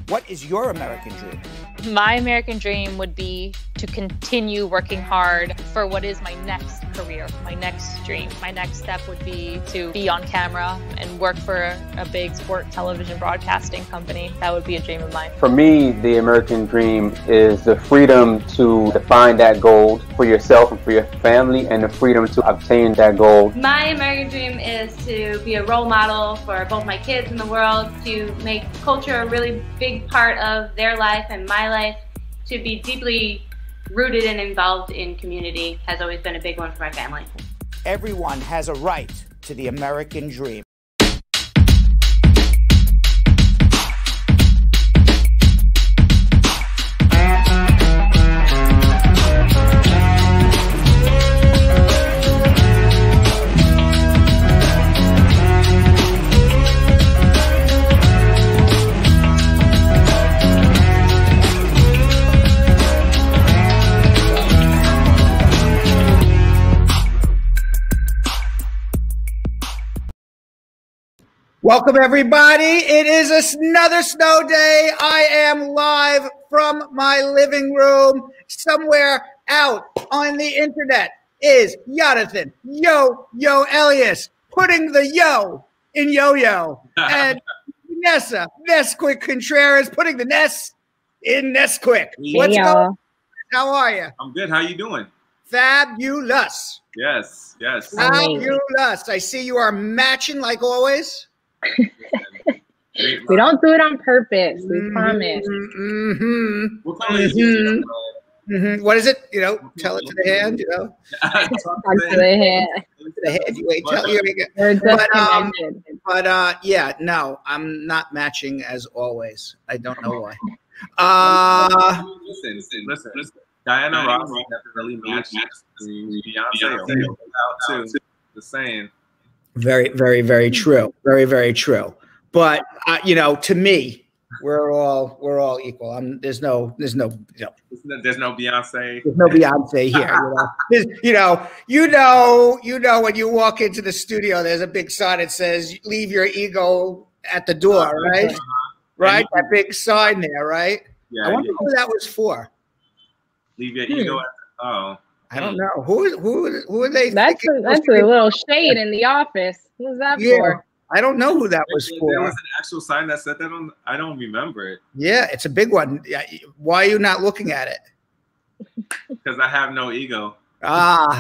What is your American dream? My American dream would be to continue working hard for what is my next career, my next dream. My next step would be to be on camera and work for a big sport television broadcasting company. That would be a dream of mine. For me, the American dream is the freedom to define that goal for yourself and for your family, and the freedom to obtain that goal. My American dream is to be a role model for both my kids and the world, to make culture a really big part of their life and my life, to be deeply rooted and involved in community has always been a big one for my family. Everyone has a right to the American dream. Welcome, everybody. It is another snow day. I am live from my living room. Somewhere out on the internet is Jonathan Yo Elias putting the yo in yo-yo. And Vanessa Nesquik Contreras putting the Ness in Nesquik. What's going on? How are you? I'm good. How you doing? Fabulous. Yes, yes. Fabulous. I see you are matching like always. We don't do it on purpose. We promise. What color is it? What is it? You know, tell it to the hand. You know, talk to the hand. To the hand. You ain't tell you. But yeah, no, I'm not matching as always. I don't know why. Listen. Diana Ross definitely matched Beyonce. Too. The saying. Very, very, very true. Very, very true. But you know, to me, we're all equal. There's no Beyonce. There's no Beyonce here. You know, when you walk into the studio, there's a big sign that says "Leave your ego at the door," right? Right, that big sign there, right? Yeah. I wonder who that was for. Leave your ego at the I don't know. Who are they? That's a little shade in the office. Who's that for? I don't know who that was for. There was an actual sign that said that on. I don't remember it. Yeah, it's a big one. Why are you not looking at it? Because I have no ego. Let's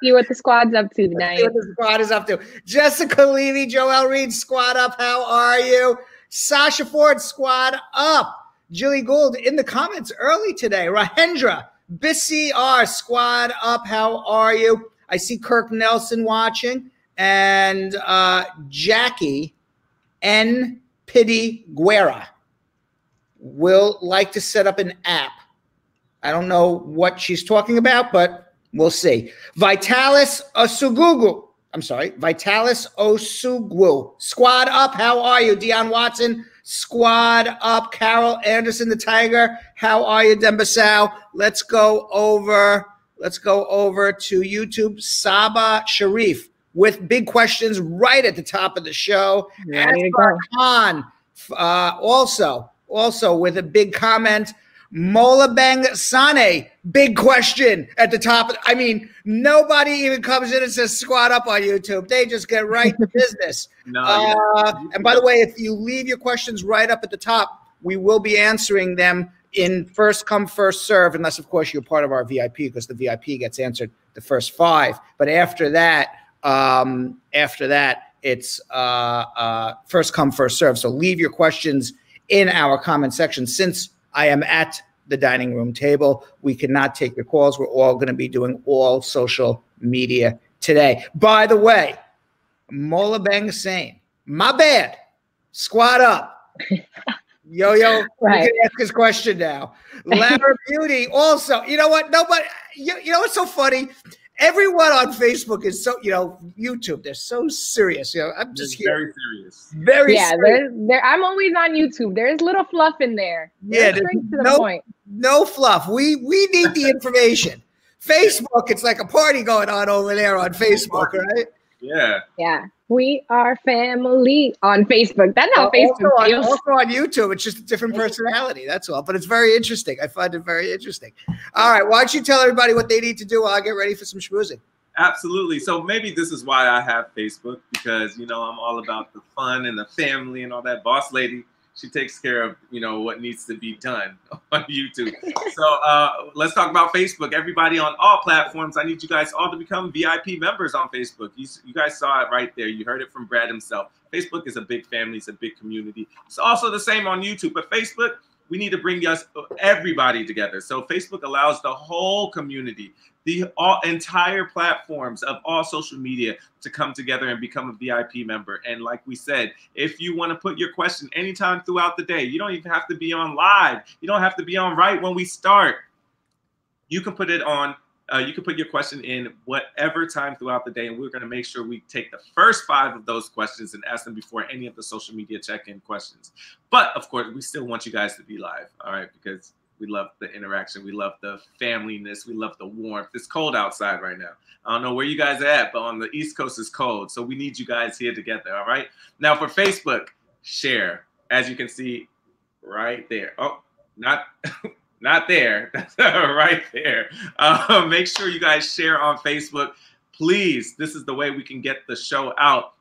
see what the squad's up to tonight. Let's see what the squad is up to. Jessica Levy, Joel Reed, squad up. How are you? Sasha Ford, squad up. Julie Gould in the comments early today. Rahendra, BCR, squad up. How are you? I see Kirk Nelson watching. And Jackie N. Pity Guerra will like to set up an app. I don't know what she's talking about, but we'll see. Vitalis Osugwu. Vitalis Osugwu. Squad up. How are you? Deion Watson. Squad up. Carol Anderson, the Tiger. How are you, Dembasau? Let's go over to YouTube. Saba Sharif with big questions right at the top of the show. Asghar Khan also with a big comment. Molabeng Sane, big question at the top. I mean, nobody even comes in and says squad up on YouTube. They just get right to business. And by the way, if you leave your questions right up at the top, we will be answering them in first come, first serve, unless, of course, you're part of our VIP, because the VIP gets answered the first 5. But after that, it's first come, first serve. So leave your questions in our comment section. Since I am at the dining room table, we cannot take your calls. We're all going to be doing all social media today. By the way, Molabeng Sane, my bad. Squad up. Yo, right. You can ask his question now. Ladder Beauty also. You know what? Nobody. You know what's so funny? Everyone on Facebook is so, YouTube, they're so serious. I'm just here. Very serious. Very serious. I'm always on YouTube. There's little fluff in there. Yeah, straight to the point. No fluff. We need the information. Facebook, it's like a party going on over there on Facebook, right? Yeah. Yeah. We are family on Facebook. That's how Facebook feels. Also on YouTube. It's just a different personality. That's all. But it's very interesting. I find it very interesting. All right. Why don't you tell everybody what they need to do while I get ready for some schmoozing? Absolutely. So maybe this is why I have Facebook, because, you know, I'm all about the fun and the family and all that. Boss lady, she takes care of, you know, what needs to be done on YouTube. So let's talk about Facebook. Everybody on all platforms, I need you guys all to become VIP members on Facebook. You guys saw it right there. You heard it from Brad himself. Facebook is a big family. It's a big community. It's also the same on YouTube. But Facebook, we need to bring everybody together. So Facebook allows the whole community, the entire platforms of all social media to come together and become a VIP member. And like we said, if you want to put your question anytime throughout the day, you don't even have to be on live. You don't have to be on right when we start. You can put it on. You can put your question in whatever time throughout the day, and we're going to make sure we take the first 5 of those questions and ask them before any of the social media check-in questions. But of course, we still want you guys to be live, all right? Because we love the interaction, we love the familyness, we love the warmth. It's cold outside right now. I don't know where you guys are at, but on the East Coast it's cold, so we need you guys here together, all right? Now for Facebook, share, as you can see right there. Oh, not there, that's right there. Make sure you guys share on Facebook. Please, this is the way we can get the show out.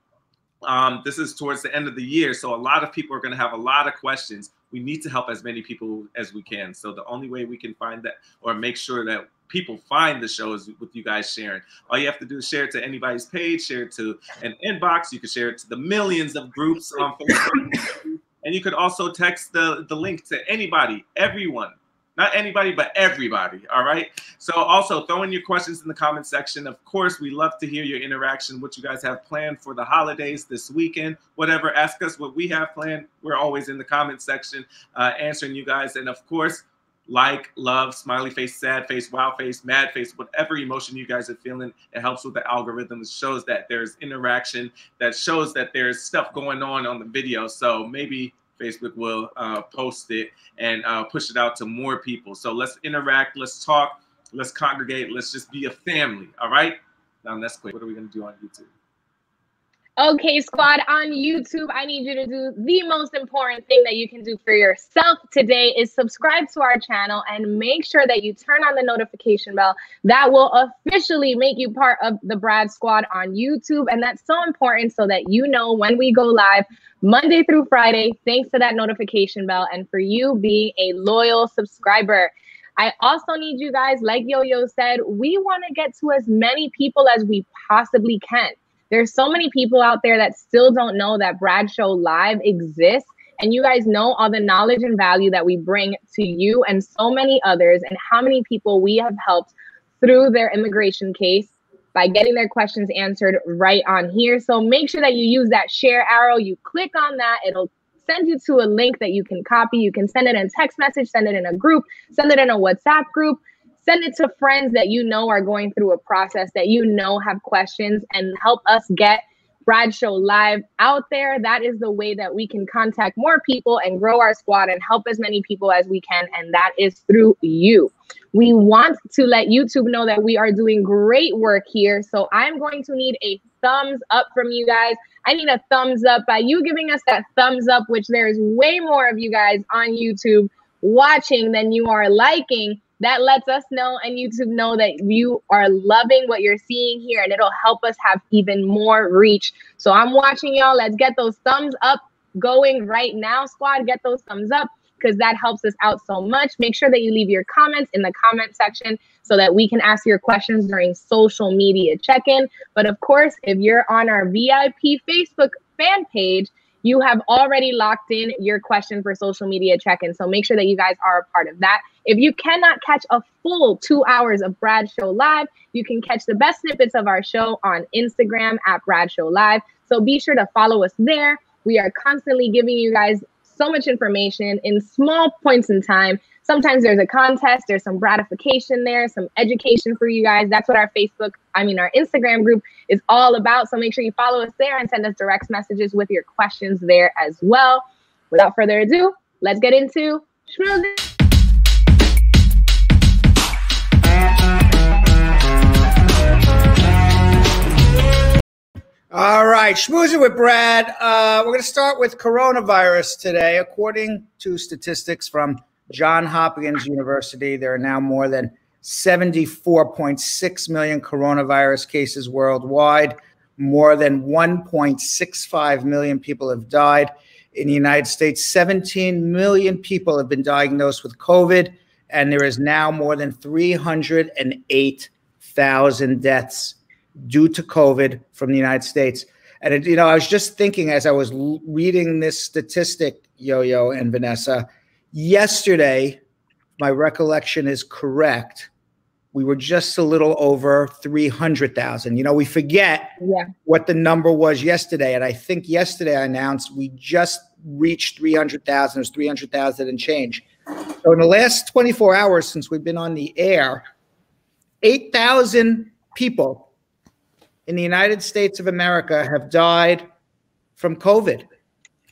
This is towards the end of the year, so a lot of people are going to have a lot of questions. We need to help as many people as we can. So the only way we can find that or make sure that people find the show is with you guys sharing. All you have to do is share it to anybody's page, share it to an inbox. You can share it to the millions of groups on Facebook. And you could also text the link to anybody, everyone. Not anybody, but everybody, all right? So also throw in your questions in the comment section. Of course, we love to hear your interaction, what you guys have planned for the holidays this weekend, whatever. Ask us what we have planned. We're always in the comment section answering you guys. And of course, like, love, smiley face, sad face, wow face, mad face, whatever emotion you guys are feeling, it helps with the algorithm. It shows that there's interaction, that shows that there's stuff going on the video. So maybe Facebook will post it and push it out to more people. So let's interact, let's talk, let's congregate, let's just be a family, all right? Now that's quick. What are we gonna do on YouTube? Okay, squad, on YouTube, I need you to do the most important thing that you can do for yourself today is subscribe to our channel and make sure that you turn on the notification bell. That will officially make you part of the Brad Squad on YouTube. And that's so important so that you know when we go live Monday through Friday, thanks to that notification bell and for you being a loyal subscriber. I also need you guys, like Yo-Yo said, we want to get to as many people as we possibly can. There's so many people out there that still don't know that Brad Show Live exists. And you guys know all the knowledge and value that we bring to you and so many others and how many people we have helped through their immigration case by getting their questions answered right on here. So make sure that you use that share arrow. You click on that. It'll send you to a link that you can copy. You can send it in a text message, send it in a group, send it in a WhatsApp group. Send it to friends that you know are going through a process, that you know have questions, and help us get Brad Show Live out there. That is the way that we can contact more people and grow our squad and help as many people as we can, and that is through you. We want to let YouTube know that we are doing great work here, so I'm going to need a thumbs up from you guys. I need a thumbs up by you giving us that thumbs up, which there is way more of you guys on YouTube watching than you are liking. That lets us know and YouTube know that you are loving what you're seeing here, and it'll help us have even more reach. So I'm watching y'all. Let's get those thumbs up going right now, squad. Get those thumbs up because that helps us out so much. Make sure that you leave your comments in the comment section so that we can ask your questions during social media check-in. But of course, if you're on our VIP Facebook fan page, you have already locked in your question for social media check-in. So make sure that you guys are a part of that. If you cannot catch a full 2 hours of Brad Show Live, you can catch the best snippets of our show on Instagram at Brad Show Live. So be sure to follow us there. We are constantly giving you guys so much information in small points in time. Sometimes there's a contest, there's some gratification there, some education for you guys. That's what our Instagram group is all about. So make sure you follow us there and send us direct messages with your questions there as well. Without further ado, let's get into schmoozing. All right, schmoozing with Brad. We're going to start with coronavirus today. According to statistics from Johns Hopkins University, there are now more than 74.6 million coronavirus cases worldwide. More than 1.65 million people have died. In the United States, 17 million people have been diagnosed with COVID, and there is now more than 308,000 deaths due to COVID from the United States. And, I was just thinking as I was reading this statistic, Yo-Yo and Vanessa, yesterday, my recollection is correct, we were just a little over 300,000. We forget what the number was yesterday. And I think yesterday I announced we just reached 300,000. It was 300,000 and change. So in the last 24 hours since we've been on the air, 8,000 people in the United States of America have died from COVID.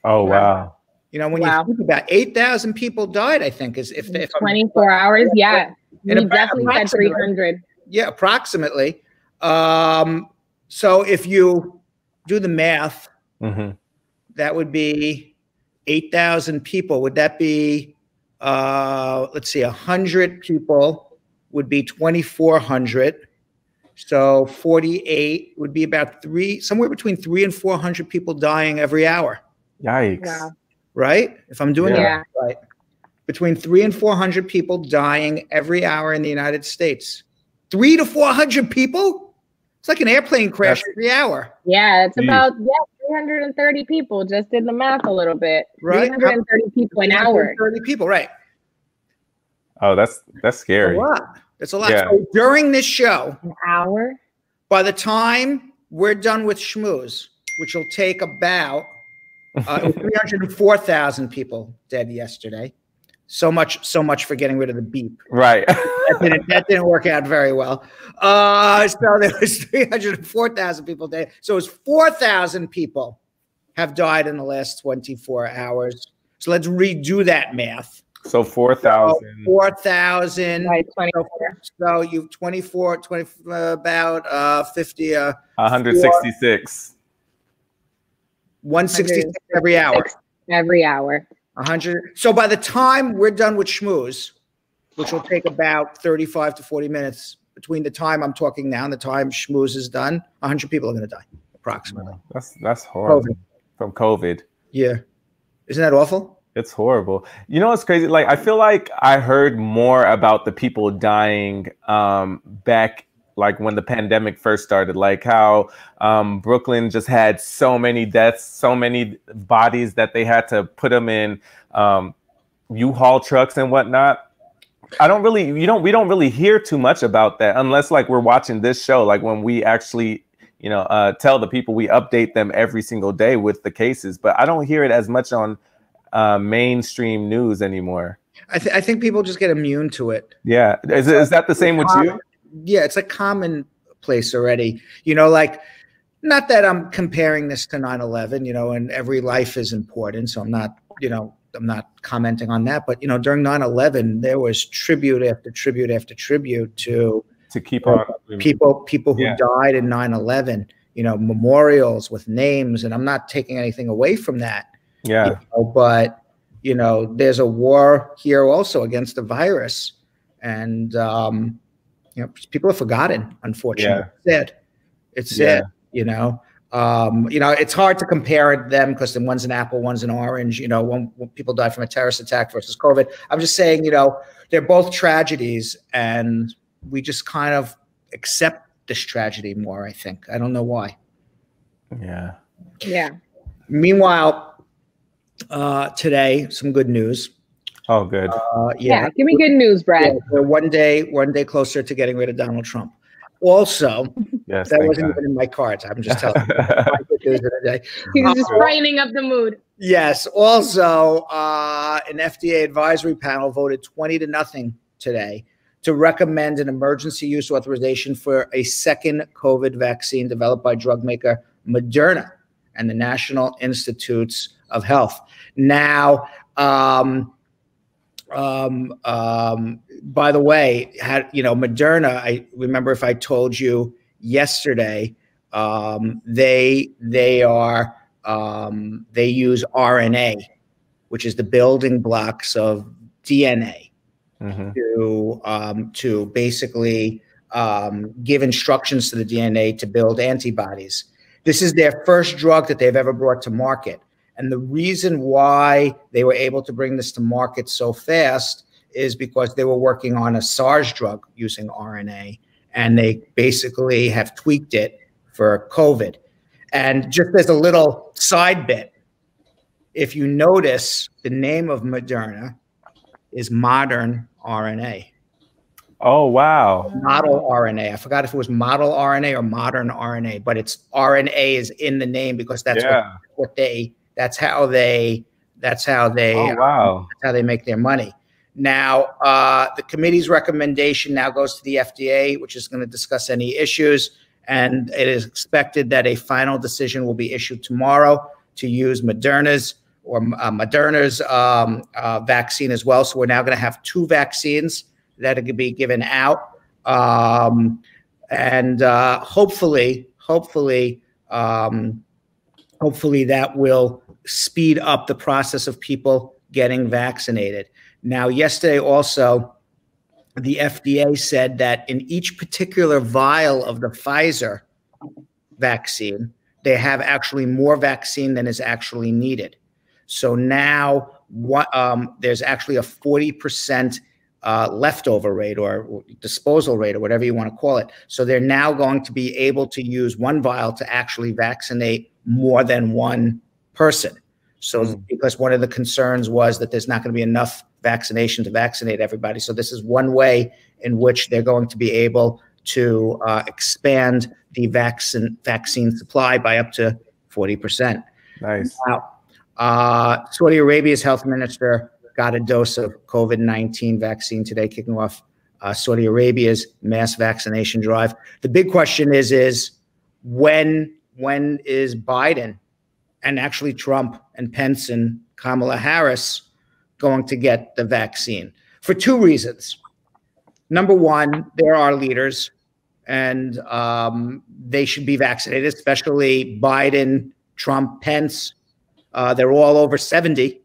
Oh, wow. When you think about 8,000 people died, I think, is if 24 hours. Yeah. We definitely said 300. Yeah, approximately. So if you do the math, that would be 8,000 people. Would that be, let's see, 100 people would be 2,400. So 48 would be about somewhere between 300 and 400 people dying every hour. Yikes. Wow. Right? If I'm doing that right. Between 300 and 400 people dying every hour in the United States. 300 to 400 people? It's like an airplane crash every hour. Yeah, it's about 330 people. Just did the math a little bit. Right. 330 people an hour. 330 people, right. Oh, that's scary. That's a lot. That's a lot. Yeah. So during this show, an hour, by the time we're done with schmooze, which will take about 304,000 people dead yesterday. So much for getting rid of the beep. Right. That didn't work out very well. So there was 304,000 people dead. So it was 4,000 people have died in the last 24 hours. So let's redo that math. So 4,000. 4,000. Right, 24. So you've 24, about 50. 166. 166 every hour. Every hour. 100. So by the time we're done with schmooze, which will take about 35 to 40 minutes between the time I'm talking now and the time schmooze is done, 100 people are going to die, approximately. That's horrible. From COVID. Yeah. Isn't that awful? It's horrible. What's crazy? Like, I feel like I heard more about the people dying back like when the pandemic first started, like how Brooklyn just had so many deaths, so many bodies that they had to put them in U-Haul trucks and whatnot. We don't really hear too much about that unless like we're watching this show, like when we actually, tell the people, we update them every single day with the cases, but I don't hear it as much on mainstream news anymore. I think people just get immune to it. Yeah. Is that the same with you? Yeah, it's a commonplace already. Like, not that I'm comparing this to 9/11, and every life is important. So I'm not commenting on that. But, during 9/11, there was tribute after tribute after tribute to keep on people who died in 9/11, memorials with names. And I'm not taking anything away from that. Yeah. But, there's a war here also against the virus. And, people are forgotten, unfortunately. Yeah. It's sad, it's hard to compare them because one's an apple, one's an orange, when people die from a terrorist attack versus COVID. I'm just saying, they're both tragedies and we just kind of accept this tragedy more, I think. I don't know why. Yeah. Yeah. Meanwhile, today, some good news. Oh, good. Yeah, give me good news, Brad. Yeah, we're one day closer to getting rid of Donald Trump. Also, yes, that wasn't even in my cards. I'm just telling you. Good news of the day. He's just brightening up the mood. Yes. Also, an FDA advisory panel voted 20-0 today to recommend an emergency use authorization for a second COVID vaccine developed by drug maker Moderna and the National Institutes of Health. Now, by the way, Moderna, I remember if I told you yesterday, they use RNA, which is the building blocks of DNA, to basically give instructions to the DNA to build antibodies. This is their first drug that they've ever brought to market. And the reason why they were able to bring this to market so fast is because they were working on a SARS drug using RNA, and they basically have tweaked it for COVID. And just as a little side bit, if you notice, the name of Moderna is modern RNA. Oh, wow. Model RNA. I forgot if it was model RNA or modern RNA, but it's RNA is in the name because that's that's how they make their money. Now, the committee's recommendation now goes to the FDA, which is going to discuss any issues, and it is expected that a final decision will be issued tomorrow to use Moderna's vaccine as well. So we're now going to have 2 vaccines that are going to be given out, and hopefully that will speed up the process of people getting vaccinated. Now, yesterday also, the FDA said that in each particular vial of the Pfizer vaccine, they have actually more vaccine than is actually needed. So now there's actually a 40% leftover rate or disposal rate or whatever you want to call it. So they're now going to be able to use one vial to actually vaccinate more than one person. So because one of the concerns was that there's not going to be enough vaccination to vaccinate everybody. So this is one way in which they're going to be able to expand the vaccine supply by up to 40%. Nice. Now, Saudi Arabia's health minister got a dose of COVID-19 vaccine today, kicking off Saudi Arabia's mass vaccination drive. The big question is when is Biden and actually Trump and Pence and Kamala Harris going to get the vaccine? For 2 reasons. Number one, they're our leaders, and they should be vaccinated, especially Biden, Trump, Pence. They're all over 70.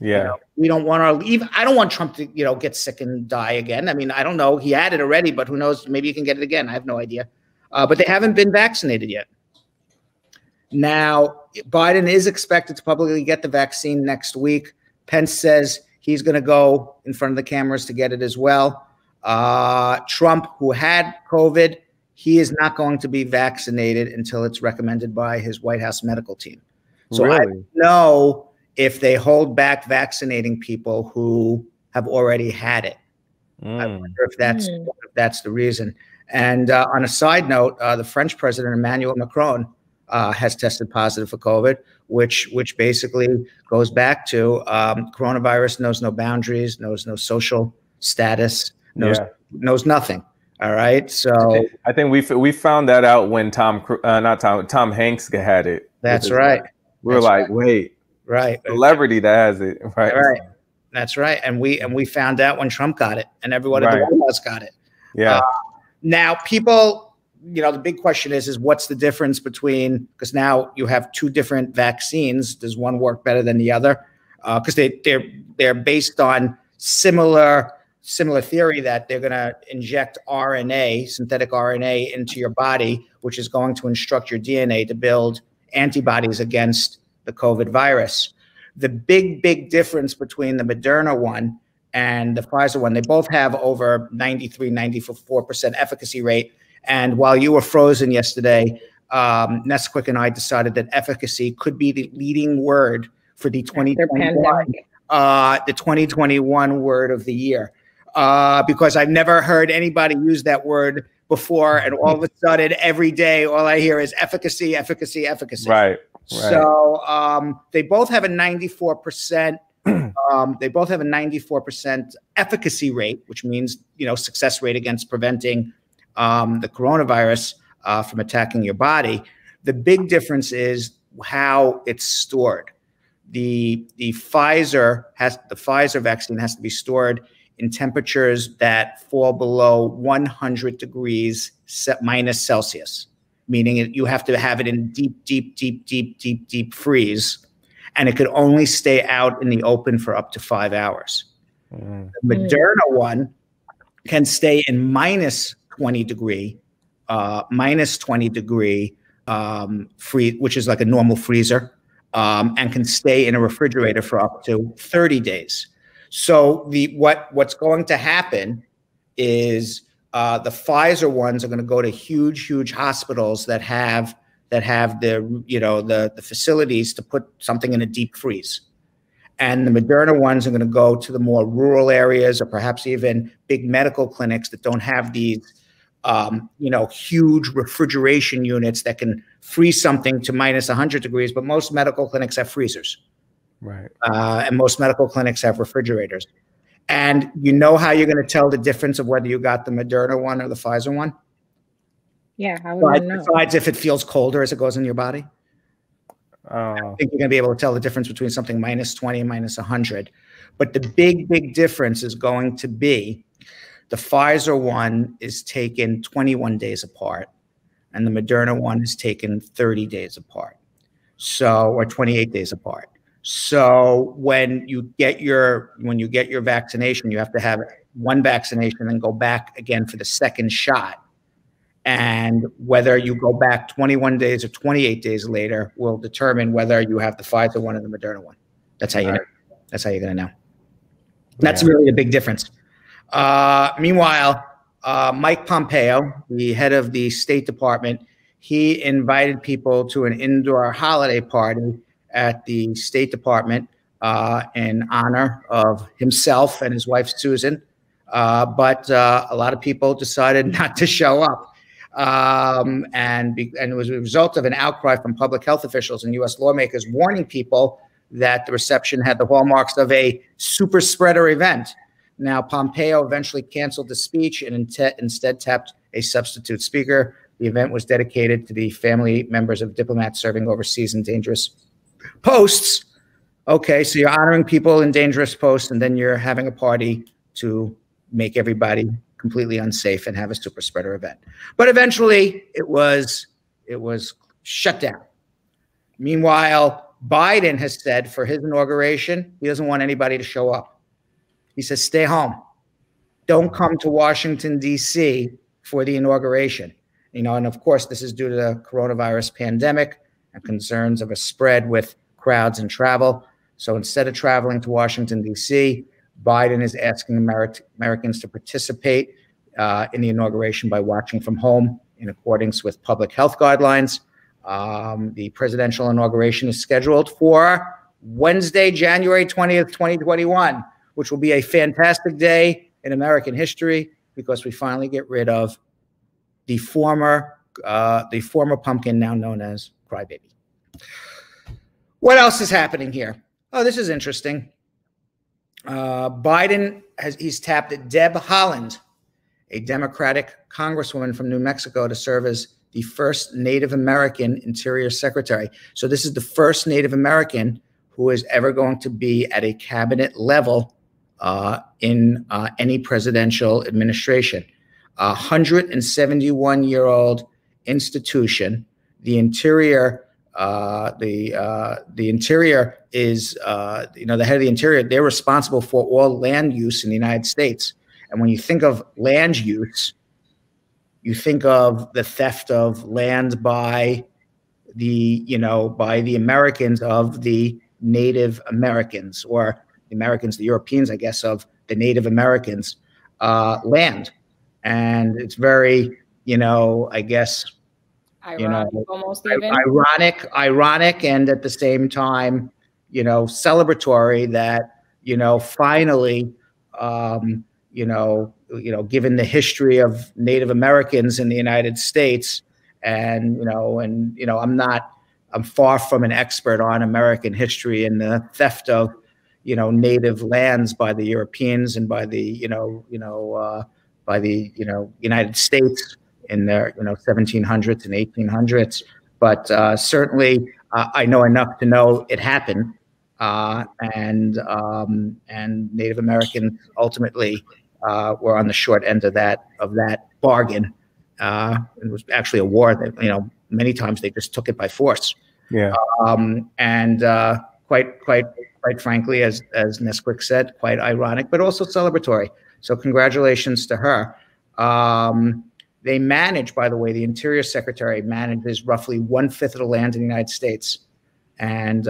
Yeah. We don't want I don't want Trump to, get sick and die again. I mean, I don't know. He had it already, but who knows? Maybe he can get it again. I have no idea. But they haven't been vaccinated yet. Now, Biden is expected to publicly get the vaccine next week. Pence says he's going to go in front of the cameras to get it as well. Trump, who had COVID, he is not going to be vaccinated until it's recommended by his White House medical team. So really? I don't know if they hold back vaccinating people who have already had it. I wonder if that's the reason. And on a side note, the French president, Emmanuel Macron, has tested positive for COVID, which basically goes back to coronavirus knows no boundaries, knows no social status, knows nothing. All right, so I think we found that out when Tom Hanks had it. That's right. We were like, wait, right, celebrity that has it, right? Right, that's right. And we found out when Trump got it, and everyone at the White House got it. Yeah. Now people, the big question is what's the difference between, because now you have 2 different vaccines. Does one work better than the other? Because they're based on similar theory that they're going to inject RNA, synthetic RNA, into your body, which is going to instruct your DNA to build antibodies against the COVID virus. The big difference between the Moderna one and the Pfizer one, they both have over 94% efficacy rate. And while you were frozen yesterday, Nesquik and I decided that efficacy could be the leading word for the 2021 word of the year. Because I've never heard anybody use that word before, and all of a sudden, every day, all I hear is efficacy, efficacy, efficacy. Right. So they both have a 94%. They both have a 94% efficacy rate, which means success rate against preventing the coronavirus from attacking your body. The big difference is how it's stored. The Pfizer vaccine has to be stored in temperatures that fall below 100 degrees minus Celsius. meaning you have to have it in deep freeze, and it could only stay out in the open for up to 5 hours. The Moderna one can stay in minus 20 degree free, which is like a normal freezer, and can stay in a refrigerator for up to 30 days. So what's going to happen is the Pfizer ones are going to go to huge hospitals that have the facilities to put something in a deep freeze. And the Moderna ones are going to go to the more rural areas, or perhaps even big medical clinics that don't have these huge refrigeration units that can freeze something to minus 100 degrees, but most medical clinics have freezers. Right. And most medical clinics have refrigerators. And you know how you're going to tell the difference of whether you got the Moderna one or the Pfizer one? Yeah, how would you know? Besides if it feels colder as it goes in your body? I think you're going to be able to tell the difference between something minus 20 and minus 100. But the big difference is going to be the Pfizer one is taken 21 days apart, and the Moderna one is taken 30 days apart, or 28 days apart. So when you get your vaccination, you have to have one vaccination and go back again for the second shot. And whether you go back 21 days or 28 days later will determine whether you have the Pfizer one or the Moderna one. That's how you know. That's how you're going to know. That's really a big difference. Meanwhile, Mike Pompeo, the head of the State Department, he invited people to an indoor holiday party at the State Department in honor of himself and his wife, Susan. But a lot of people decided not to show up. And it was a result of an outcry from public health officials and U.S. lawmakers warning people that the reception had the hallmarks of a super spreader event. Now, Pompeo eventually canceled the speech and instead tapped a substitute speaker. The event was dedicated to the family members of diplomats serving overseas in dangerous posts. Okay, so you're honoring people in dangerous posts, and then you're having a party to make everybody completely unsafe and have a super spreader event. But eventually it was shut down. Meanwhile, Biden has said for his inauguration, he doesn't want anybody to show up. He says, stay home. Don't come to Washington, D.C. for the inauguration. And of course, this is due to the coronavirus pandemic and concerns of a spread with crowds and travel. So instead of traveling to Washington, D.C., Biden is asking Americans to participate in the inauguration by watching from home in accordance with public health guidelines. The presidential inauguration is scheduled for Wednesday, January 20th, 2021, which will be a fantastic day in American history because we finally get rid of the former pumpkin, now known as Crybaby. What else is happening here? Oh, this is interesting. Biden he's tapped Deb Haaland, a Democratic congresswoman from New Mexico, to serve as the first Native American Interior Secretary. So this is the first Native American who is ever going to be at a cabinet level in any presidential administration. 171-year-old institution. The Interior is, the head of the Interior, they're responsible for all land use in the United States. And when you think of land use, you think of the theft of land by the Americans of the Native Americans, or the Americans, the Europeans, I guess, of the Native Americans land. And it's very, I guess, ironic, almost even. Ironic, and at the same time, celebratory that, finally, given the history of Native Americans in the United States, and I'm far from an expert on American history and the theft of, native lands by the Europeans and by the, United States in their 1700s and 1800s, but certainly I know enough to know it happened, and Native Americans ultimately were on the short end of that bargain. It was actually a war that many times they just took it by force. Yeah. And quite frankly, as Nesquik said, quite ironic, but also celebratory. So congratulations to her. They manage, by the way, the Interior Secretary manages roughly 1/5 of the land in the United States, and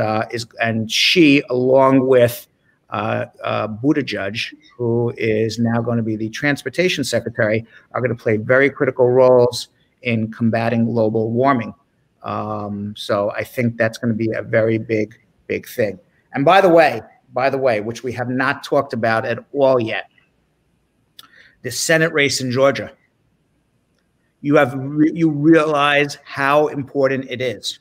she, along with Buttigieg, who is now going to be the Transportation Secretary, are going to play very critical roles in combating global warming. So I think that's going to be a very big thing. And by the way, which we have not talked about at all yet, the Senate race in Georgia. You realize how important it is,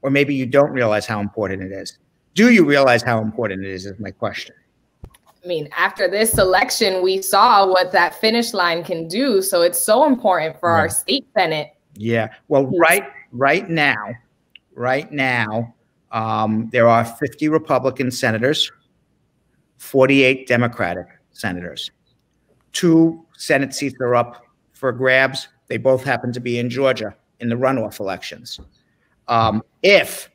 or maybe you don't realize how important it is. Do you realize how important it is my question. I mean, after this election, we saw what that finish line can do. So it's so important for our state Senate. Yeah. Well, right now, there are 50 Republican senators, 48 Democratic senators. 2 Senate seats are up for grabs. They both happen to be in Georgia in the runoff elections. If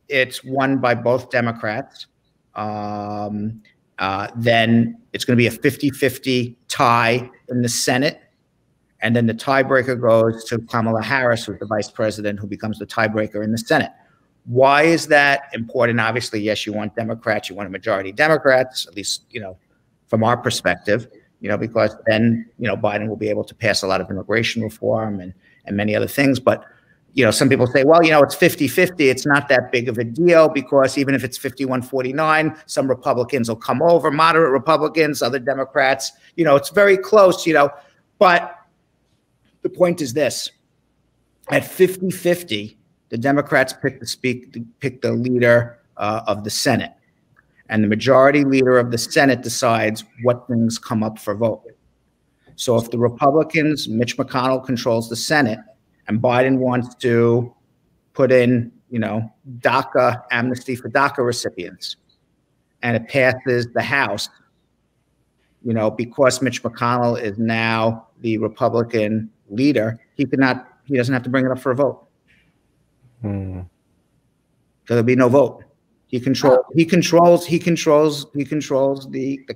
it's won by both Democrats, then it's going to be a 50-50 tie in the Senate. And then the tiebreaker goes to Kamala Harris, who's the vice president, who becomes the tiebreaker in the Senate. Why is that important? Obviously, yes, you want Democrats, you want a majority Democrats, at least, from our perspective, because then, Biden will be able to pass a lot of immigration reform and many other things. But, some people say, well, it's 50-50. It's not that big of a deal because even if it's 51-49, some Republicans will come over, moderate Republicans, other Democrats, it's very close, but the point is this: at 50-50, the Democrats pick the leader of the Senate, and the majority leader of the Senate decides what things come up for vote. So if the Republicans, Mitch McConnell controls the Senate, and Biden wants to put in, DACA, amnesty for DACA recipients, and it passes the House, because Mitch McConnell is now the Republican leader, he doesn't have to bring it up for a vote. So there'll be no vote. He controls the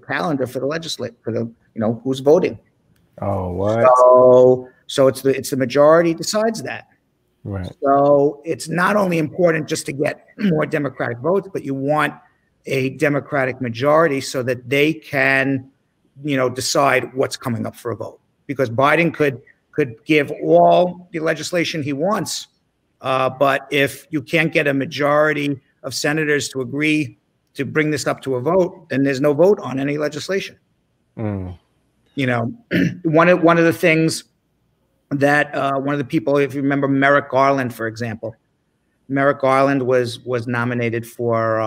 calendar for the legislature, who's voting. Oh, what? So it's the majority decides that. Right. So it's not only important just to get more Democratic votes, but you want a Democratic majority so that they can, decide what's coming up for a vote. Because Biden could give all the legislation he wants, but if you can't get a majority of senators to agree to bring this up to a vote, then there's no vote on any legislation. One of the things that one of the people, if you remember Merrick Garland, for example, Merrick Garland was nominated for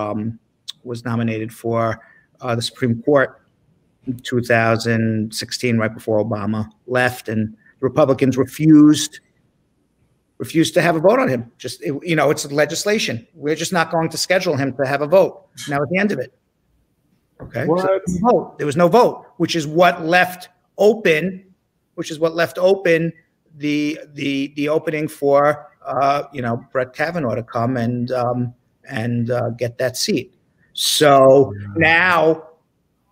the Supreme Court in 2016, right before Obama left, and Republicans refused to have a vote on him. It's legislation. We're just not going to schedule him to have a vote. Now at the end of it. Okay. What? So there was no vote, which is what left open the opening for Brett Kavanaugh to come and get that seat. So now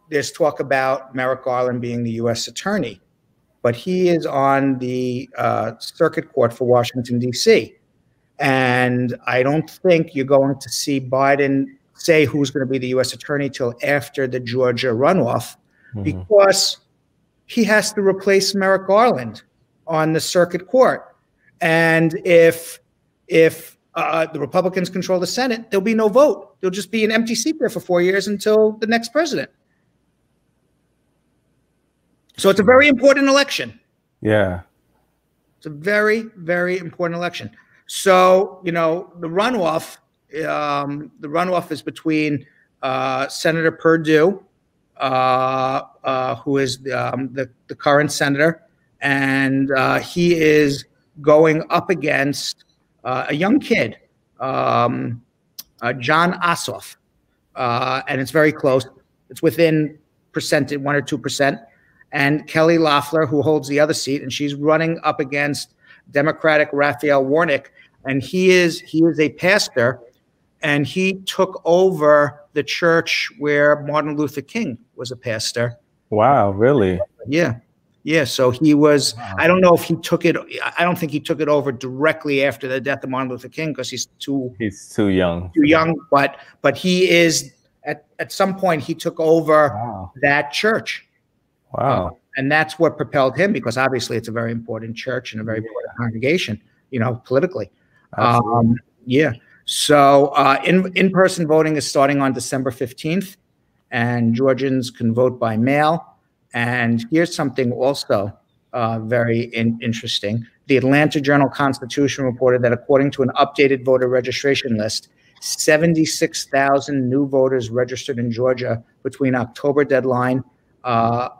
there's talk about Merrick Garland being the U.S. attorney, but he is on the circuit court for Washington, D.C. And I don't think you're going to see Biden say who's going to be the U.S. attorney till after the Georgia runoff, because he has to replace Merrick Garland on the circuit court. And if the Republicans control the Senate, there'll be no vote. There'll just be an empty seat there for 4 years until the next president. So it's a very important election. Yeah. It's a very, very important election. So, the runoff is between Senator Perdue, who is the current senator, and he is going up against a young kid, John Ossoff, and it's very close. It's within 1% or 2%. And Kelly Loeffler, who holds the other seat, and she's running up against Democratic Raphael Warnock, and he is a pastor, and he took over the church where Martin Luther King was a pastor. Wow, really? Yeah. Yeah, so he was, I don't know if he took it, I don't think he took it over directly after the death of Martin Luther King because he's too young. Too young, but he is, at some point, he took over that church. Wow. And that's what propelled him, because obviously it's a very important church and a very important congregation, you know, politically. Yeah. So in-person voting is starting on December 15th, and Georgians can vote by mail. And here's something also very interesting. The Atlanta Journal-Constitution reported that according to an updated voter registration list, 76,000 new voters registered in Georgia between October deadline of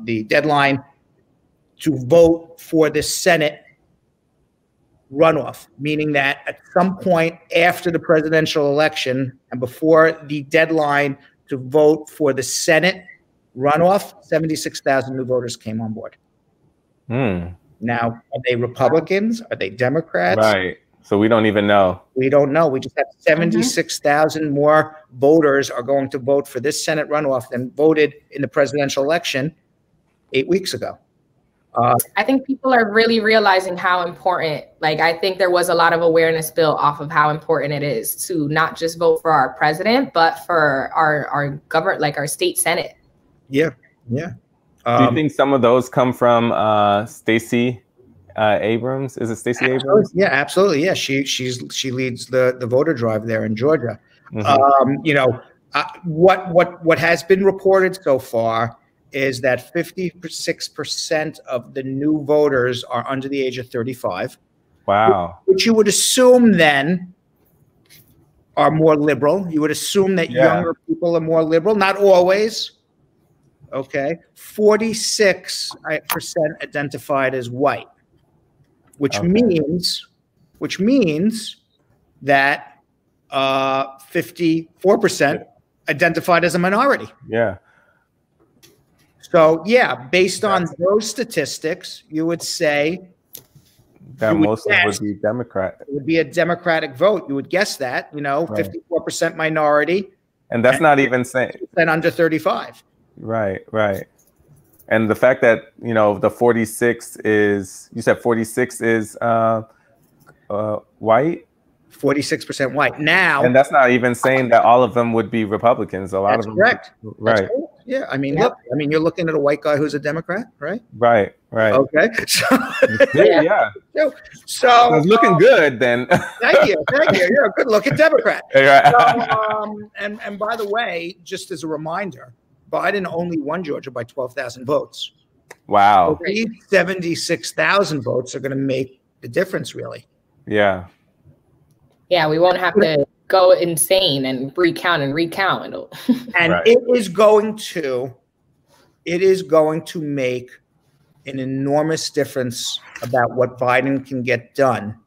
the deadline to vote for the Senate runoff, meaning that at some point after the presidential election and before the deadline to vote for the Senate runoff, 76,000 new voters came on board. Now, are they Republicans? Are they Democrats? Right. So we don't even know. We don't know. We just have 76,000 more voters are going to vote for this Senate runoff than voted in the presidential election 8 weeks ago. I think people are really realizing how important, like, I think there was a lot of awareness built off of how important it is to not just vote for our president, but for our government, like our state Senate. Yeah. Yeah. Do you think some of those come from Stacey Abrams? Is it Stacey Abrams? Yeah, absolutely. Yeah, she leads the voter drive there in Georgia. You know, what has been reported so far is that 56% of the new voters are under the age of 35. Wow. Which you would assume then are more liberal. You would assume that younger people are more liberal. Not always. Okay. 46% identified as white, which means that 54% identified as a minority. Yeah. So yeah, based on those statistics, you would say that most of it would be Democrat. It would be a Democratic vote. You would guess that, you know, 54% minority. And that's not even saying. And under 35. Right, right. And the fact that, you know, the 46 is, you said 46 is white? 46% white. Now. And that's not even saying that all of them would be Republicans. A lot of them. Correct. Right. That's correct. Yeah. I mean, look, I mean, you're looking at a white guy who's a Democrat, right? Right, right. Okay. So, yeah. So it's looking good then. Thank you. Thank you. You're a good looking Democrat. Right. So, and by the way, just as a reminder, Biden only won Georgia by 12,000 votes. Wow. So these 76,000 votes are going to make the difference, really. Yeah. Yeah, we won't have to go insane and recount and recount. And it is going to make an enormous difference about what Biden can get done.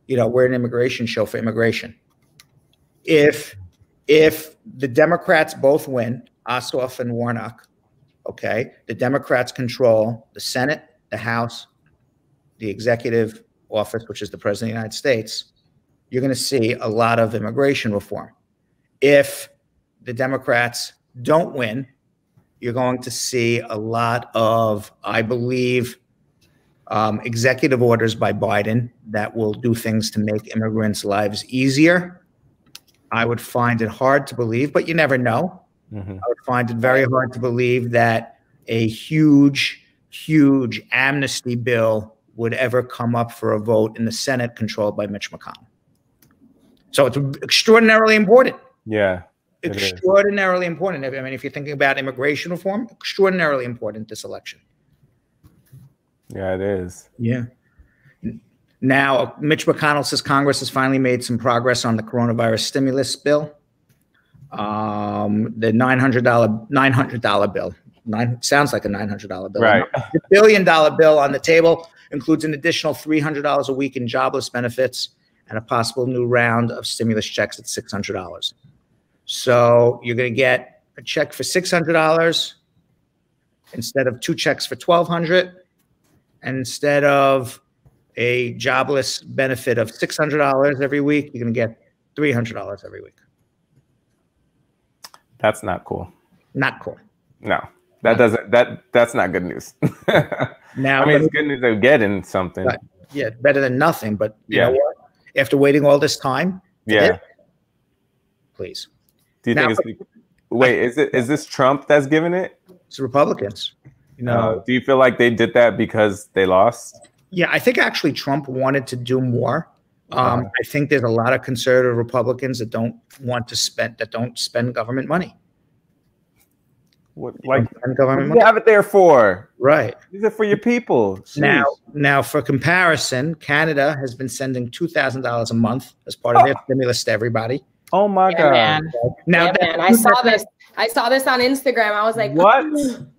You know, we're an immigration show for immigration. If the Democrats both win, Ossoff and Warnock, okay, the Democrats control the Senate, the House, the executive office, which is the President of the United States, you're going to see a lot of immigration reform. If the Democrats don't win, you're going to see a lot of, I believe, executive orders by Biden that will do things to make immigrants' lives easier. I would find it hard to believe, but you never know. I would find it very hard to believe that a huge, huge amnesty bill would ever come up for a vote in the Senate controlled by Mitch McConnell. So it's extraordinarily important. Yeah. Extraordinarily important. I mean, if you're thinking about immigration reform, extraordinarily important this election. Yeah, it is. Yeah. Now, Mitch McConnell says Congress has finally made some progress on the coronavirus stimulus bill. The $900 bill. Sounds like a $900 bill. Right. The $1 billion bill on the table includes an additional $300 a week in jobless benefits and a possible new round of stimulus checks at $600. So you're going to get a check for $600 instead of 2 checks for $1,200. And instead of a jobless benefit of $600 every week, you're going to get $300 every week. That's not cool. Not cool. No, that's not good news. Now, I mean, it's good news they're getting something. But, yeah, better than nothing. But you know what? After waiting all this time, please. Do you think it's wait? Is this Trump that's giving it? It's Republicans. You know, do you feel like they did that because they lost? Yeah, I think actually Trump wanted to do more. I think there's a lot of conservative Republicans that don't want to spend, that don't spend government money. What government money? You have it there for? Right. These are for your people. Jeez. Now, for comparison, Canada has been sending $2,000 a month as part of their stimulus to everybody. Oh my God! Man. Now, man. I saw this. I saw this on Instagram. I was like, what?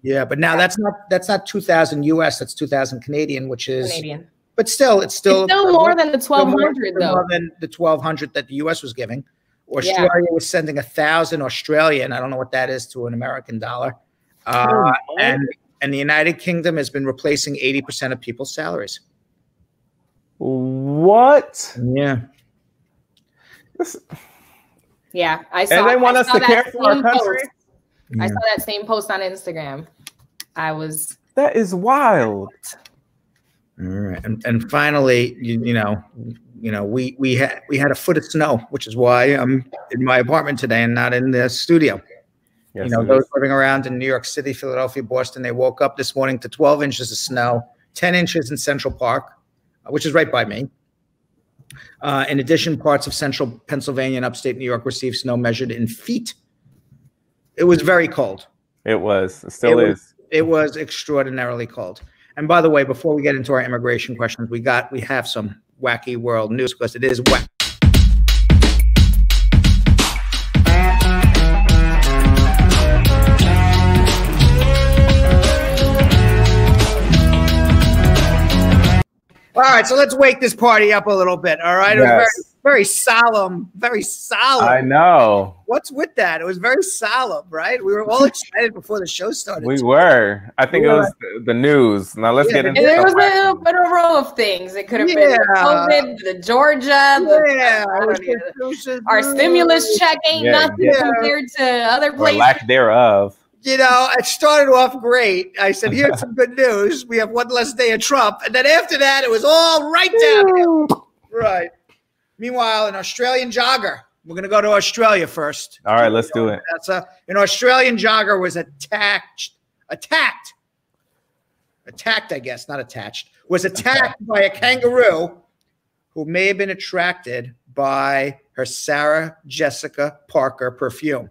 Yeah, but now that's not 2,000 US. That's 2,000 Canadian, which is Canadian. But still, it's still more than the 1,200 though. More than the 1,200 that the US was giving. Australia was sending 1,000 Australian. I don't know what that is to an American dollar. And the United Kingdom has been replacing 80% of people's salaries. What? Yeah. Yeah, I saw. And they want us to care for our country. I saw that same post on Instagram. That is wild. All right, and finally, you know, we had a foot of snow, which is why I'm in my apartment today and not in the studio. Yes, those living around in New York City, Philadelphia, Boston, they woke up this morning to 12 inches of snow, 10 inches in Central Park, which is right by me. In addition, parts of central Pennsylvania and upstate New York received snow measured in feet. It was very cold. It was. It still is. It was extraordinarily cold. And by the way, before we get into our immigration questions, we have some wacky world news because it is wacky. All right, so let's wake this party up a little bit. All right, it was very solemn, very solemn. I know. What's with that? It was very solemn, right? We were all excited before the show started. We were. I think it was the news. Now let's get into it. There was a row of things. It could have been the COVID, the Georgia, our stimulus check ain't nothing compared to other places. Or lack thereof. It started off great. I said, here's some good news. We have one less day of Trump. And then after that, it was all right downhill. Right. Meanwhile, an Australian jogger. We're going to go to Australia first. All right, let's do it. An Australian jogger was attacked, I guess, not attached, was attacked by a kangaroo who may have been attracted by her Sarah Jessica Parker perfume.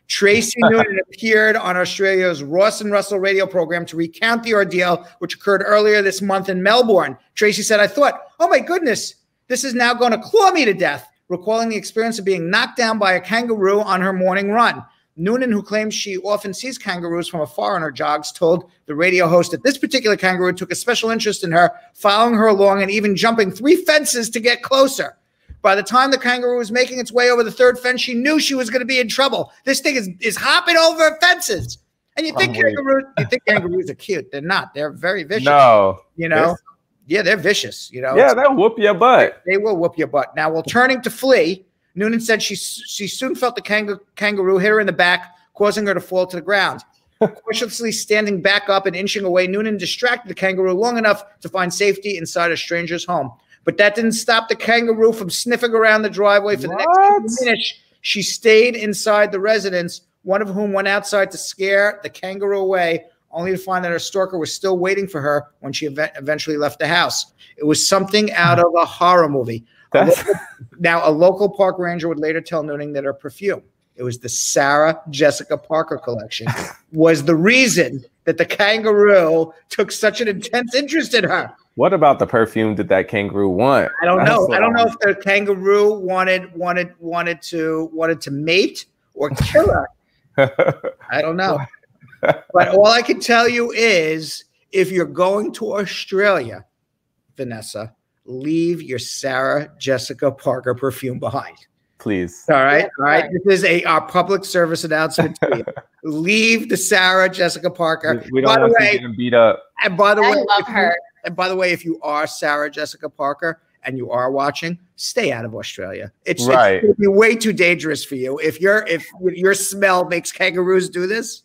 Tracy Noonan appeared on Australia's Ross and Russell radio program to recount the ordeal, which occurred earlier this month in Melbourne. Tracy said, I thought, oh my goodness, this is now going to claw me to death, recalling the experience of being knocked down by a kangaroo on her morning run. Noonan, who claims she often sees kangaroos from afar on her jogs, told the radio host that this particular kangaroo took a special interest in her, following her along and even jumping 3 fences to get closer. By the time the kangaroo was making its way over the 3rd fence, she knew she was going to be in trouble. This thing is hopping over fences. And you think kangaroos are cute. They're not. They're very vicious. No. Yeah, they're vicious. Yeah, they'll whoop your butt. They will whoop your butt. Now, while turning to flee, Noonan said she soon felt the kangaroo hit her in the back, causing her to fall to the ground. Cautiously standing back up and inching away, Noonan distracted the kangaroo long enough to find safety inside a stranger's home. But that didn't stop the kangaroo from sniffing around the driveway for the next 2 minutes. She stayed inside the residence, one of whom went outside to scare the kangaroo away, only to find that her stalker was still waiting for her when she eventually left the house. It was something out of a horror movie. A local park ranger would later tell Noonan that her perfume, it was the Sarah Jessica Parker collection, was the reason that the kangaroo took such an intense interest in her. What about the perfume did that kangaroo want? I don't know. I don't know if the kangaroo wanted to mate or kill her. I don't know. But all I can tell you is if you're going to Australia, Vanessa, leave your Sarah Jessica Parker perfume behind. Please. All right. All right. This is our public service announcement to you. Leave the Sarah Jessica Parker. We don't want to get beat up. And by the way, I love her. And by the way, if you are Sarah Jessica Parker and you are watching, stay out of Australia. It's it'd be way too dangerous for you. If your smell makes kangaroos do this.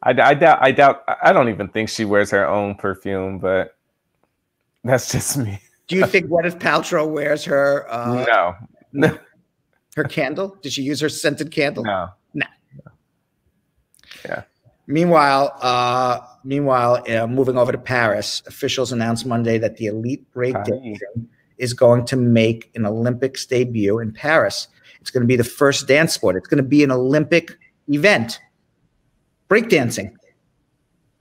I doubt. I don't even think she wears her own perfume, but that's just me. Do you think Gwyneth Paltrow wears her? No. Her candle? Did she use her scented candle? No. Yeah. Meanwhile, moving over to Paris, officials announced Monday that the elite breakdancing is going to make an Olympics debut in Paris. It's going to be the first dance sport. It's going to be an Olympic event. Breakdancing.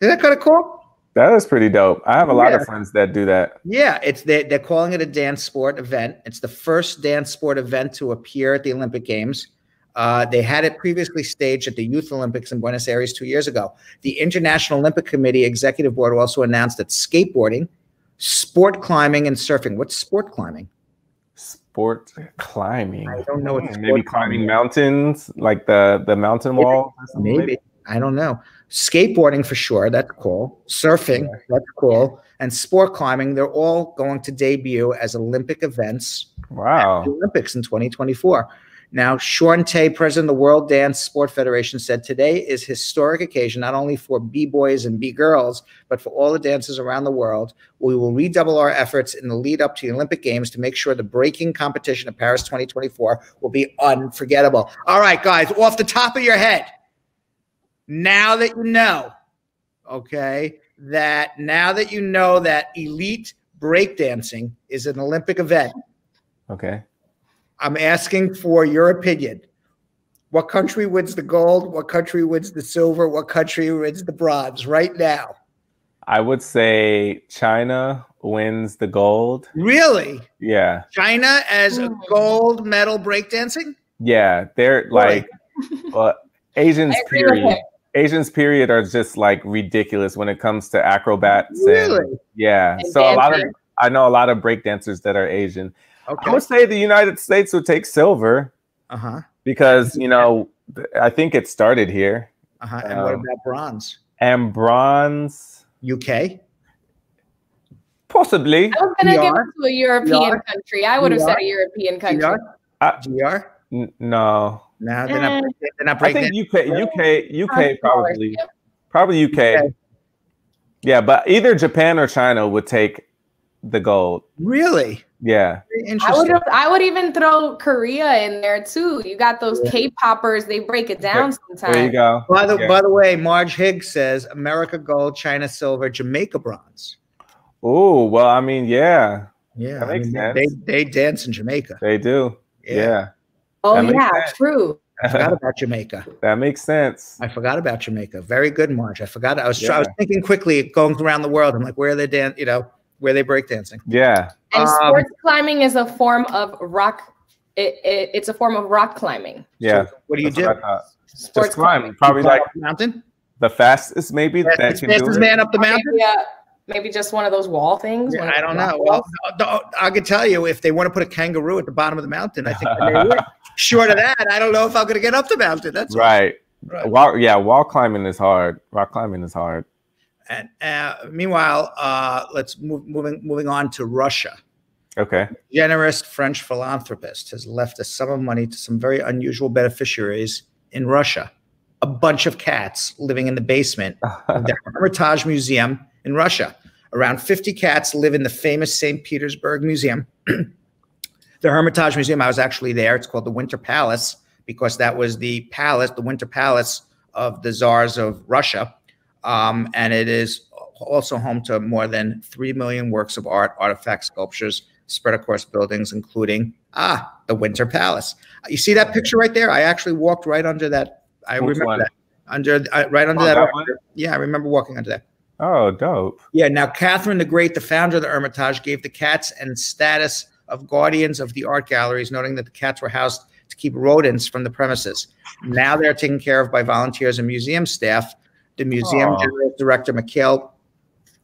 Isn't that kind of cool? That is pretty dope. I have a lot of friends that do that. Yeah, they're calling it a dance sport event. It's the first dance sport event to appear at the Olympic Games. They had it previously staged at the Youth Olympics in Buenos Aires 2 years ago. The International Olympic Committee Executive Board also announced that skateboarding, sport climbing, and surfing. What's sport climbing? Sport climbing. I don't know what maybe climbing mountains, like the mountain wall. Maybe. I don't know. Skateboarding for sure. That's cool. Surfing. That's cool. And sport climbing. They're all going to debut as Olympic events. Wow. At the Olympics in 2024. Now, Sean Tay, president of the World Dance Sport Federation, said today is historic occasion, not only for B-boys and B-girls, but for all the dancers around the world. We will redouble our efforts in the lead up to the Olympic Games to make sure the breaking competition at Paris 2024 will be unforgettable. All right, guys, off the top of your head, now that you know, that elite breakdancing is an Olympic event. Okay. I'm asking for your opinion. What country wins the gold? What country wins the silver? What country wins the bronze right now? I would say China wins the gold. Really? Yeah. China as a gold medal breakdancing? Yeah. They're like, Asians period are just like ridiculous when it comes to acrobats. Really? And so I know a lot of breakdancers that are Asian. Okay. I would say the United States would take silver. Because, I think it started here. And what about bronze? And bronze? UK? Possibly. I was going to give it to a European country. I would have said a European country. GR? No. No, they're not breaking. I think UK probably. Probably UK. Yeah, but either Japan or China would take the gold. Really? Yeah. I would even throw Korea in there too. You got those K-poppers, they break it down sometimes. There you go. By the way, Marge Higgs says America gold, China silver, Jamaica bronze. Oh, well, I mean, yeah. Yeah. That makes sense. They dance in Jamaica. They do. Yeah. Oh, yeah, true. I forgot about Jamaica. That makes sense. I forgot about Jamaica. Very good, Marge. I forgot. I was thinking quickly, going around the world. I'm like, where are they where are they breakdancing? Yeah. And sports climbing is a form of rock. It's a form of rock climbing. Yeah. So what do you do? Sports climbing. Probably like mountain. The fastest, maybe. Fastest man up the mountain. Maybe just one of those wall things. Yeah, I don't know. Well, I could tell you if they want to put a kangaroo at the bottom of the mountain, I think they would. Short of that, I don't know if I'm going to get up the mountain. That's right. Wall climbing is hard. Rock climbing is hard. And meanwhile, let's moving on to Russia. Okay. A generous French philanthropist has left a sum of money to some very unusual beneficiaries in Russia. A bunch of cats living in the basement of the Hermitage Museum in Russia. Around 50 cats live in the famous St. Petersburg Museum. The Hermitage Museum, I was actually there. It's called the Winter Palace because that was the Winter Palace of the Tsars of Russia. And it is also home to more than 3 million works of art, artifacts, sculptures spread across buildings, including the Winter Palace. You see that picture right there? I actually walked right under that. I remember that. Right under that. Yeah, I remember walking under that. Oh, dope. Yeah, now Catherine the Great, the founder of the Hermitage, gave the cats and status of guardians of the art galleries, noting that the cats were housed to keep rodents from the premises. Now they're taken care of by volunteers and museum staff. The museum general director, Mikhail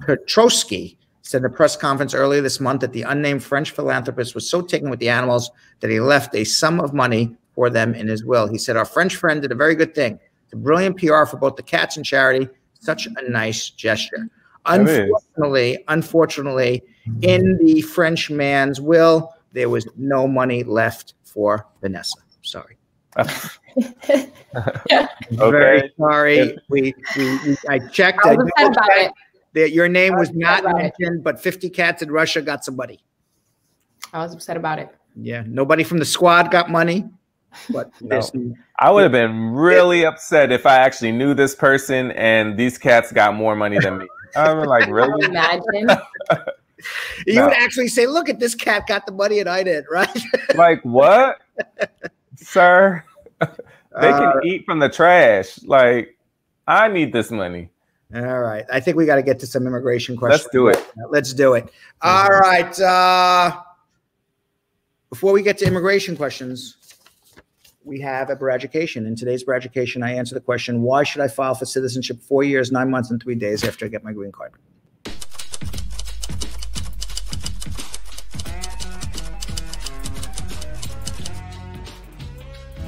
Petrovsky, said in a press conference earlier this month that the unnamed French philanthropist was so taken with the animals that he left a sum of money for them in his will. He said, our French friend did a very good thing. It's a brilliant PR for both the cats and charity. Such a nice gesture. Unfortunately, in the French man's will, there was no money left for Vanessa. Sorry. Very sorry. I checked. I was upset about it. That your name was not mentioned, but 50 Cats in Russia got some money. I was upset about it. Yeah, nobody from the squad got money. But no. I would have been really upset if I actually knew this person and these cats got more money than me. I'm like, really? Imagine. You would actually say, look at this cat got the money and I did, right? Like, what? Sir, they can eat from the trash. Like, I need this money. All right. I think we got to get to some immigration questions. Let's do it. Let's do it. All right. Before we get to immigration questions, we have a Brad Education. In today's Brad Education, I answer the question, why should I file for citizenship 4 years, 9 months, and 3 days after I get my green card?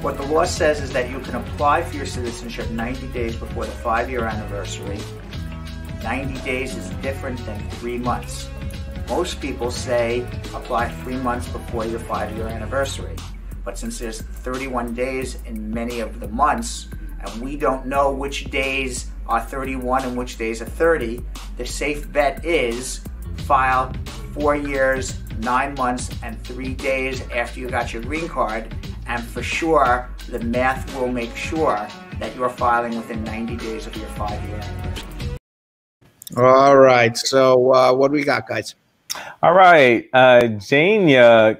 What the law says is that you can apply for your citizenship 90 days before the 5-year anniversary. 90 days is different than 3 months. Most people say apply 3 months before your 5-year anniversary. But since there's 31 days in many of the months, and we don't know which days are 31 and which days are 30, the safe bet is file 4 years, 9 months, and 3 days after you got your green card. And for sure, the math will make sure that you're filing within 90 days of your 5-year anniversary. All right. So what do we got, guys? All right. Jania,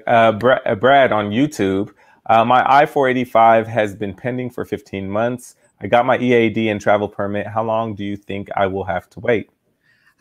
Brad on YouTube. My I-485 has been pending for 15 months. I got my EAD and travel permit. How long do you think I will have to wait?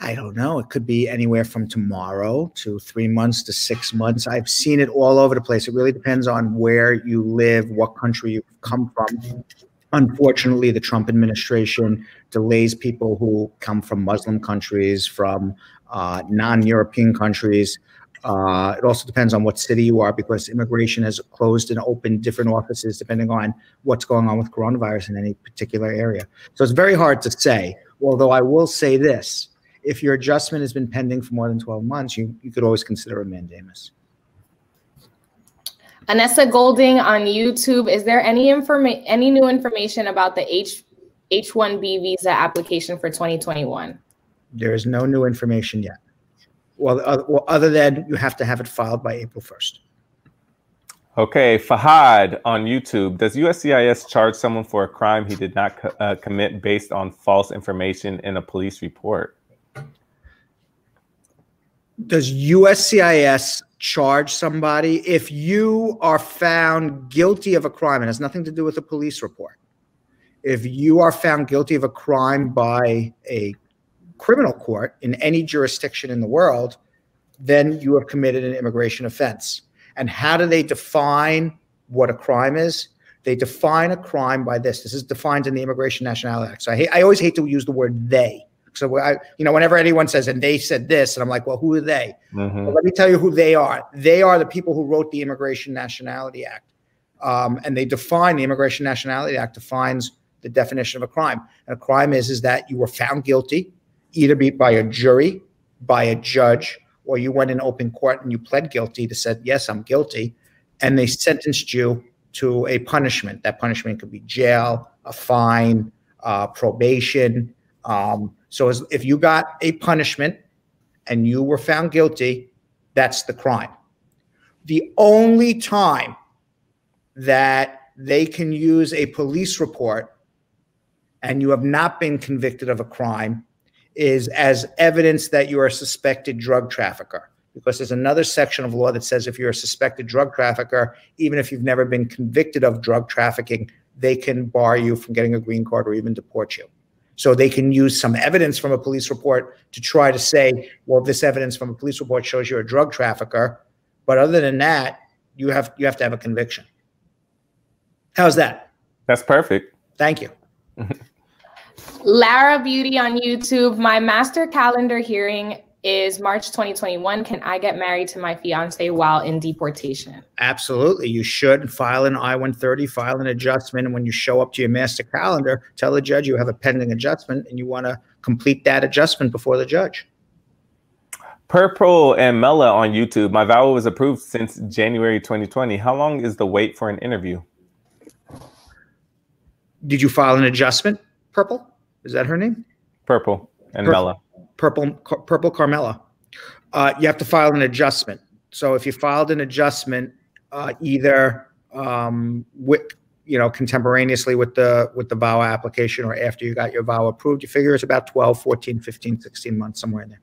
I don't know. It could be anywhere from tomorrow to 3 months to 6 months. I've seen it all over the place. It really depends on where you live, what country you come from. Unfortunately, the Trump administration delays people who come from Muslim countries, from non-European countries. It also depends on what city you are, because immigration has closed and opened different offices depending on what's going on with coronavirus in any particular area. So it's very hard to say, although I will say this. If your adjustment has been pending for more than 12 months, you could always consider a mandamus. Anessa Golding on YouTube. Is there any new information about the H-1B visa application for 2021? There is no new information yet. Well, other than you have to have it filed by April 1st. Okay, Fahad on YouTube. Does USCIS charge someone for a crime he did not commit based on false information in a police report? Does USCIS charge somebody if you are found guilty of a crime? It has nothing to do with a police report. If you are found guilty of a crime by a criminal court in any jurisdiction in the world, then you have committed an immigration offense. And how do they define what a crime is? They define a crime by this. This is defined in the Immigration Nationality Act. So I always hate to use the word they. So whenever anyone says, and they said this, and I'm like, well, who are they? Mm-hmm. Well, let me tell you who they are. They are the people who wrote the Immigration Nationality Act. And they define, the Immigration Nationality Act defines the definition of a crime. And a crime is that you were found guilty, either by a jury, by a judge, or you went in open court and you pled guilty to said, yes, I'm guilty. And they sentenced you to a punishment. That punishment could be jail, a fine, probation. So if you got a punishment and you were found guilty, that's the crime. The only time that they can use a police report and you have not been convicted of a crime is as evidence that you are a suspected drug trafficker. Because there's another section of law that says if you're a suspected drug trafficker, even if you've never been convicted of drug trafficking, they can bar you from getting a green card or even deport you. So they can use some evidence from a police report to try to say, well, this evidence from a police report shows you're a drug trafficker. But other than that, you have to have a conviction. How's that? That's perfect. Thank you. Lara Beauty on YouTube. My master calendar hearing is March 2021. Can I get married to my fiance while in deportation? Absolutely. You should file an I-130, file an adjustment. And when you show up to your master calendar, tell the judge you have a pending adjustment and you want to complete that adjustment before the judge. Purple and Mela on YouTube. My VAWA was approved since January 2020. How long is the wait for an interview? Did you file an adjustment, Purple? Is that her name? Purple and Mela. Purple Carmela. You have to file an adjustment. So if you filed an adjustment, either with contemporaneously with the VAWA application or after you got your VAWA approved, you figure it's about 12, 14, 15, 16 months, somewhere in there.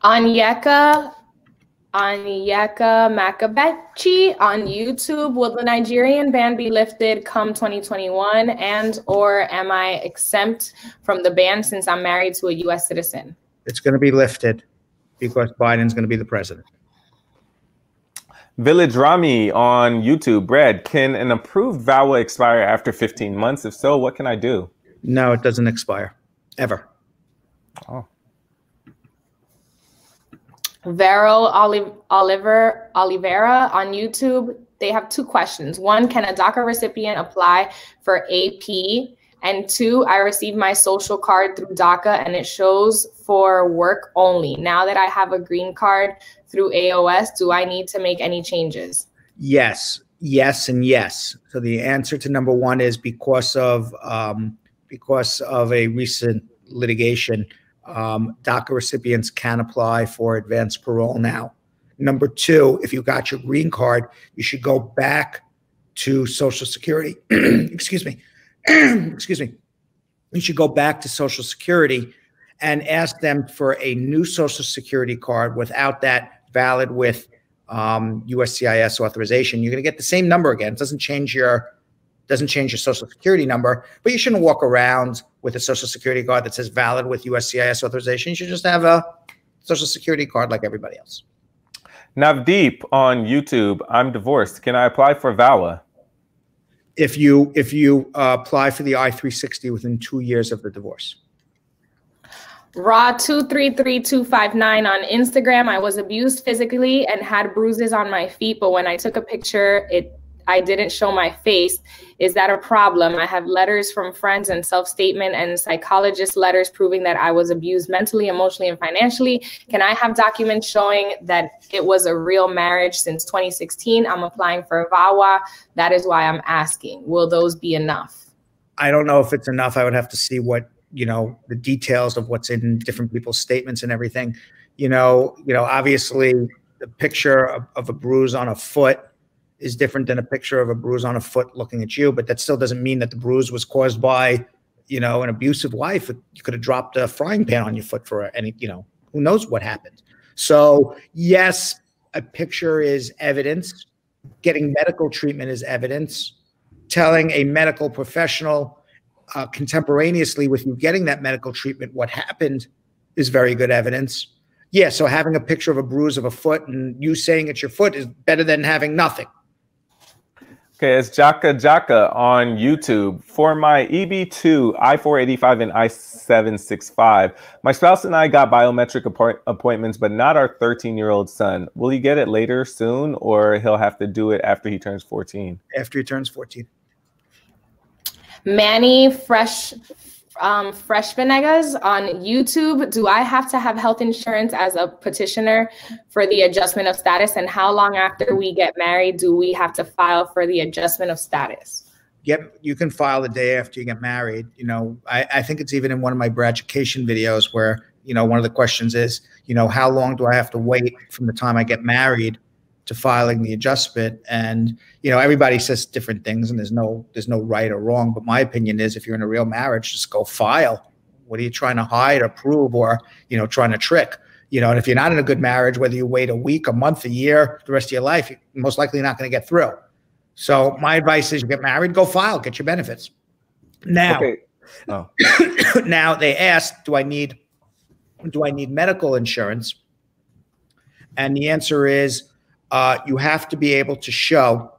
Anyeka Makabechi on YouTube. Will the Nigerian ban be lifted come 2021, and or am I exempt from the ban since I'm married to a U.S. citizen? It's going to be lifted because Biden's going to be the president. Village Rami on YouTube. Brad, can an approved VAWA expire after 15 months? If so, what can I do? No, it doesn't expire, ever. Oh. Vero Oliveira on YouTube. They have two questions. One, can a DACA recipient apply for AP? And two, I received my social card through DACA and it shows for work only. Now that I have a green card through AOS, do I need to make any changes? Yes, yes, and yes. So the answer to number one is because of a recent litigation, DACA recipients can apply for advanced parole now. Number two, if you got your green card, you should go back to Social Security. Excuse me. Excuse me. You should go back to Social Security and ask them for a new Social Security card without that valid with USCIS authorization. You're going to get the same number again. It doesn't change your Social Security number, but you shouldn't walk around with a Social Security card that says valid with USCIS authorization. You should just have a Social Security card like everybody else. Navdeep on YouTube. I'm divorced. Can I apply for VAWA? If you apply for the I-360 within 2 years of the divorce. Raw233259 on Instagram. I was abused physically and had bruises on my feet, but when I took a picture, I didn't show my face. Is that a problem? I have letters from friends and self-statement and psychologist letters proving that I was abused mentally, emotionally, and financially. Can I have documents showing that it was a real marriage since 2016? I'm applying for VAWA. That is why I'm asking. Will those be enough? I don't know if it's enough. I would have to see what, the details of what's in different people's statements and everything. Obviously the picture of a bruise on a foot is different than a picture of a bruise on a foot looking at you, but that still doesn't mean that the bruise was caused by, an abusive wife. You could have dropped a frying pan on your foot for any, who knows what happened. So yes, a picture is evidence. Getting medical treatment is evidence. Telling a medical professional contemporaneously with you getting that medical treatment what happened is very good evidence. Yeah, so having a picture of a bruise of a foot and you saying it's your foot is better than having nothing. Okay, it's Jaka on YouTube. For my EB2, I-485, and I-765, my spouse and I got biometric appointments, but not our 13-year-old son. Will he get it later soon, or he'll have to do it after he turns 14? After he turns 14. Manny Freshvenegas on YouTube. Do I have to have health insurance as a petitioner for the adjustment of status? And how long after we get married do we have to file for the adjustment of status? Yep, you can file the day after you get married. I think it's even in one of my Braducation videos where, one of the questions is, how long do I have to wait from the time I get married to filing the adjustment? And everybody says different things, and there's no right or wrong, but my opinion is if you're in a real marriage, just go file. What are you trying to hide or prove, or trying to trick? And if you're not in a good marriage, whether you wait a week, a month, a year, the rest of your life, you're most likely not going to get through. So my advice is you get married, go file, get your benefits. Now, okay. Oh. Now they asked, do I need medical insurance? And the answer is, you have to be able to show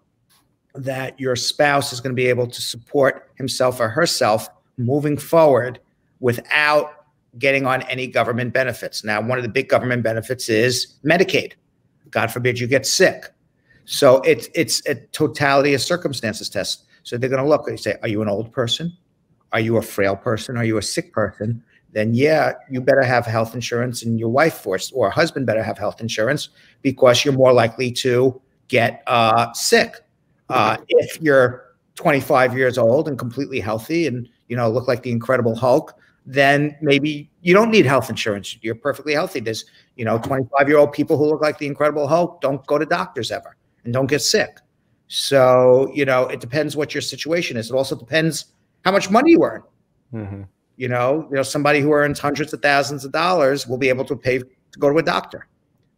that your spouse is going to be able to support himself or herself moving forward without getting on any government benefits. Now, one of the big government benefits is Medicaid. God forbid you get sick. So it's a totality of circumstances test. So they're going to look, they say, are you an old person? Are you a frail person? Are you a sick person? Then yeah, you better have health insurance, and your wife or husband better have health insurance, because you're more likely to get sick. If you're 25 years old and completely healthy and, you know, look like the Incredible Hulk, then maybe you don't need health insurance. You're perfectly healthy. There's, you know, 25-year-old people who look like the Incredible Hulk don't go to doctors ever and don't get sick. So, you know, it depends what your situation is. It also depends how much money you earn. Mm-hmm. You know, somebody who earns hundreds of thousands of dollars will be able to pay to go to a doctor,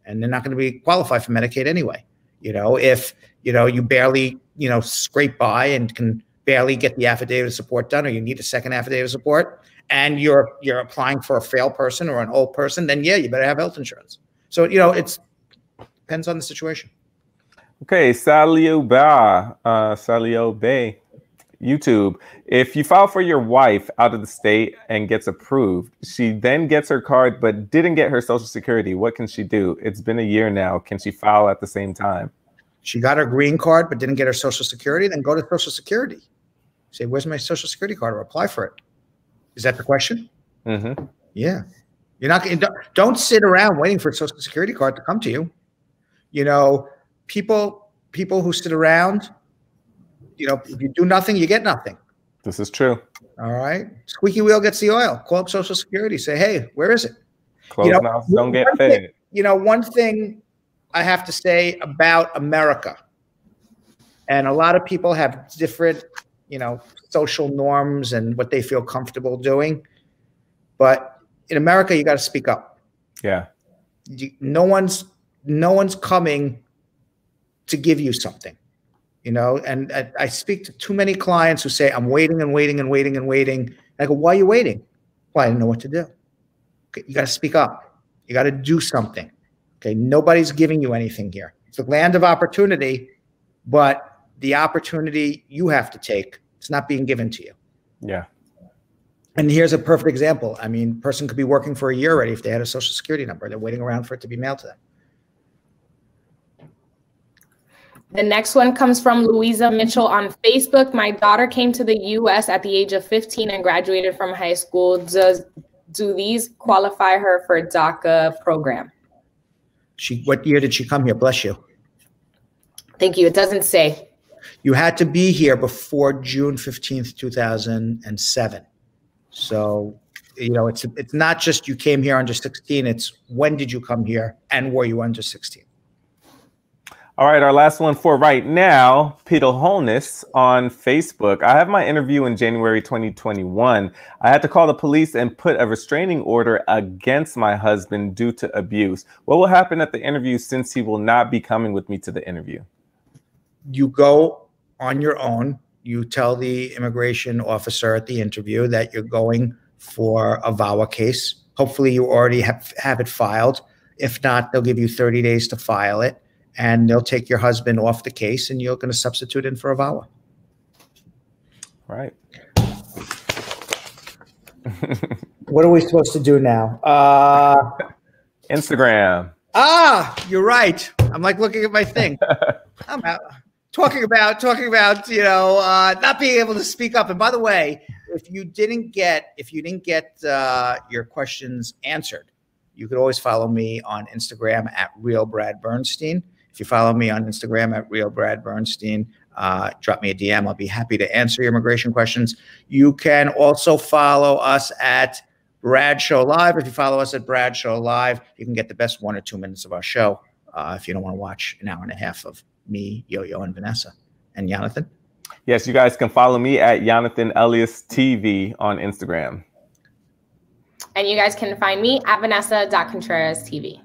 and they're not going to be qualified for Medicaid anyway. You know, if, you know, you barely, you know, scrape by and can barely get the affidavit of support done, or you need a second affidavit of support, and you're applying for a frail person or an old person, then yeah, you better have health insurance. So, you know, it depends on the situation. Okay, Salio Bay, YouTube. If you file for your wife out of the state and gets approved, she then gets her card but didn't get her Social Security, what can she do? It's been a year now. Can she file at the same time? She got her green card but didn't get her Social Security, then go to Social Security. Say, where's my Social Security card? Or apply for it. Is that the question? Mm-hmm. Yeah. You're not. Don't sit around waiting for a Social Security card to come to you. You know, people who sit around, you know, if you do nothing, you get nothing. This is true. All right. Squeaky wheel gets the oil. Call up Social Security. Say, hey, where is it? Closed mouths don't get fed. You know, one thing I have to say about America, and a lot of people have different, you know, social norms and what they feel comfortable doing. But in America, you got to speak up. Yeah. No one's coming to give you something. You know, and I speak to too many clients who say, I'm waiting and waiting and waiting and waiting. And I go, why are you waiting? Well, I didn't know what to do. Okay, you got to speak up. You got to do something. Okay, nobody's giving you anything here. It's the land of opportunity, but the opportunity you have to take. It's not being given to you. Yeah. And here's a perfect example. I mean, a person could be working for a year already if they had a Social Security number. They're waiting around for it to be mailed to them. The next one comes from Louisa Mitchell on Facebook. My daughter came to the U.S. at the age of 15 and graduated from high school. Do these qualify her for DACA program? What year did she come here? Bless you. Thank you. It doesn't say. You had to be here before June 15th, 2007. So, you know, it's not just you came here under 16. It's when did you come here and were you under 16? All right, our last one for right now, Peter Holness on Facebook. I have my interview in January 2021. I had to call the police and put a restraining order against my husband due to abuse. What will happen at the interview since he will not be coming with me to the interview? You go on your own. You tell the immigration officer at the interview that you're going for a VAWA case. Hopefully you already have it filed. If not, they'll give you 30 days to file it. And they'll take your husband off the case, and you're going to substitute in for a VAWA. Right. What are we supposed to do now? Instagram. You're right. I'm like looking at my thing. I'm out. Talking about, you know, not being able to speak up. And by the way, if you didn't get your questions answered, you could always follow me on Instagram at Real Brad Bernstein. If you follow me on Instagram at Real Brad Bernstein, drop me a DM. I'll be happy to answer your immigration questions. You can also follow us at Brad Show Live. If you follow us at Brad Show Live, you can get the best 1 or 2 minutes of our show if you don't want to watch an hour and a half of me, Yo-Yo, and Vanessa. And Jonathan? Yes, you guys can follow me at Jonathan Elias TV on Instagram. And you guys can find me at Vanessa.Contreras TV.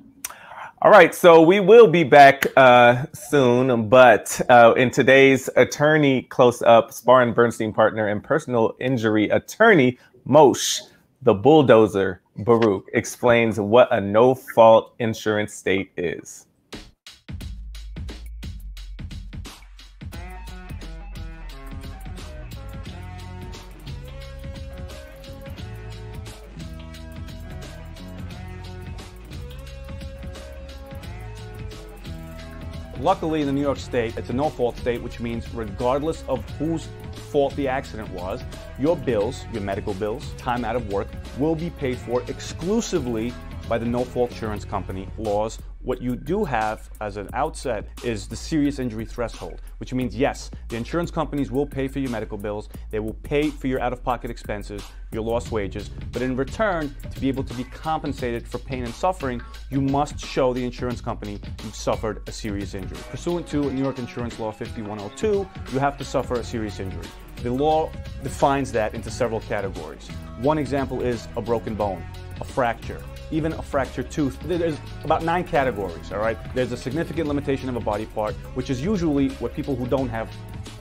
All right, so we will be back soon, but in today's attorney close-up, Spar and Bernstein partner and personal injury attorney, Moshe, the bulldozer, Baruch, explains what a no-fault insurance state is. Luckily, in the New York state, it's a no-fault state, which means regardless of whose fault the accident was, your bills, your medical bills, time out of work, will be paid for exclusively by the no-fault insurance company laws. What you do have as an outset is the serious injury threshold, which means, yes, the insurance companies will pay for your medical bills, they will pay for your out-of-pocket expenses, your lost wages, but in return, to be able to be compensated for pain and suffering, you must show the insurance company you've suffered a serious injury. Pursuant to New York Insurance Law 5102, you have to suffer a serious injury. The law defines that into several categories. One example is a broken bone, a fracture, even a fractured tooth. There's about 9 categories, all right? There's a significant limitation of a body part, which is usually what people who don't have,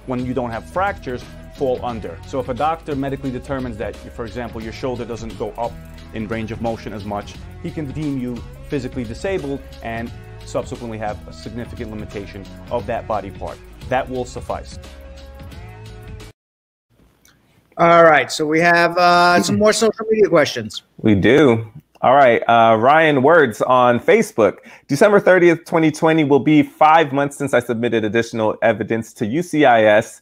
when you don't have fractures, fall under. So if a doctor medically determines that, for example, your shoulder doesn't go up in range of motion as much, he can deem you physically disabled and subsequently have a significant limitation of that body part. That will suffice. All right, so we have some more social media questions. We do. All right, Ryan Words on Facebook. December 30th, 2020 will be 5 months since I submitted additional evidence to USCIS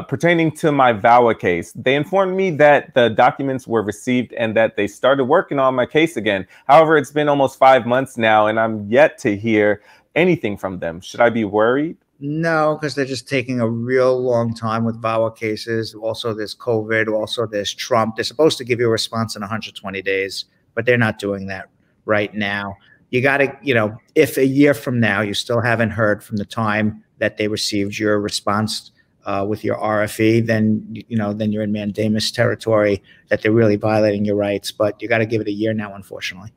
pertaining to my VAWA case. They informed me that the documents were received and that they started working on my case again. However, it's been almost 5 months now and I'm yet to hear anything from them. Should I be worried? No, because they're just taking a real long time with VAWA cases. Also, there's COVID. Also, there's Trump. They're supposed to give you a response in 120 days, but they're not doing that right now. You got to, you know, if a year from now you still haven't heard from the time that they received your response with your RFE, then, you know, then you're in mandamus territory, that they're really violating your rights. But you got to give it a year now, unfortunately.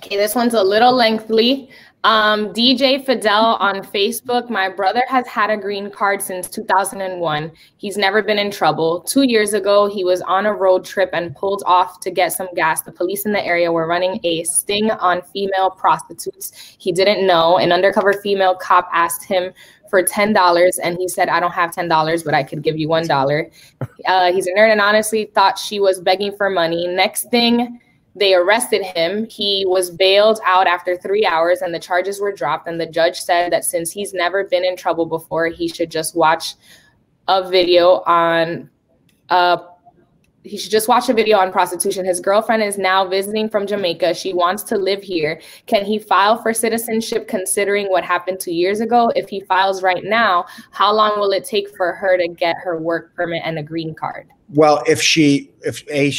Okay, this one's a little lengthy. DJ Fidel on Facebook. My brother has had a green card since 2001. He's never been in trouble. 2 years ago, he was on a road trip and pulled off to get some gas. The police in the area were running a sting on female prostitutes. He didn't know. An undercover female cop asked him for $10 and he said, I don't have $10, but I could give you $1. He's a nerd and honestly thought she was begging for money. Next thing, they arrested him. He was bailed out after 3 hours and the charges were dropped. And the judge said that since he's never been in trouble before, he should just watch a video on prostitution. His girlfriend is now visiting from Jamaica. She wants to live here. Can he file for citizenship considering what happened 2 years ago? If he files right now, how long will it take for her to get her work permit and a green card? Well, they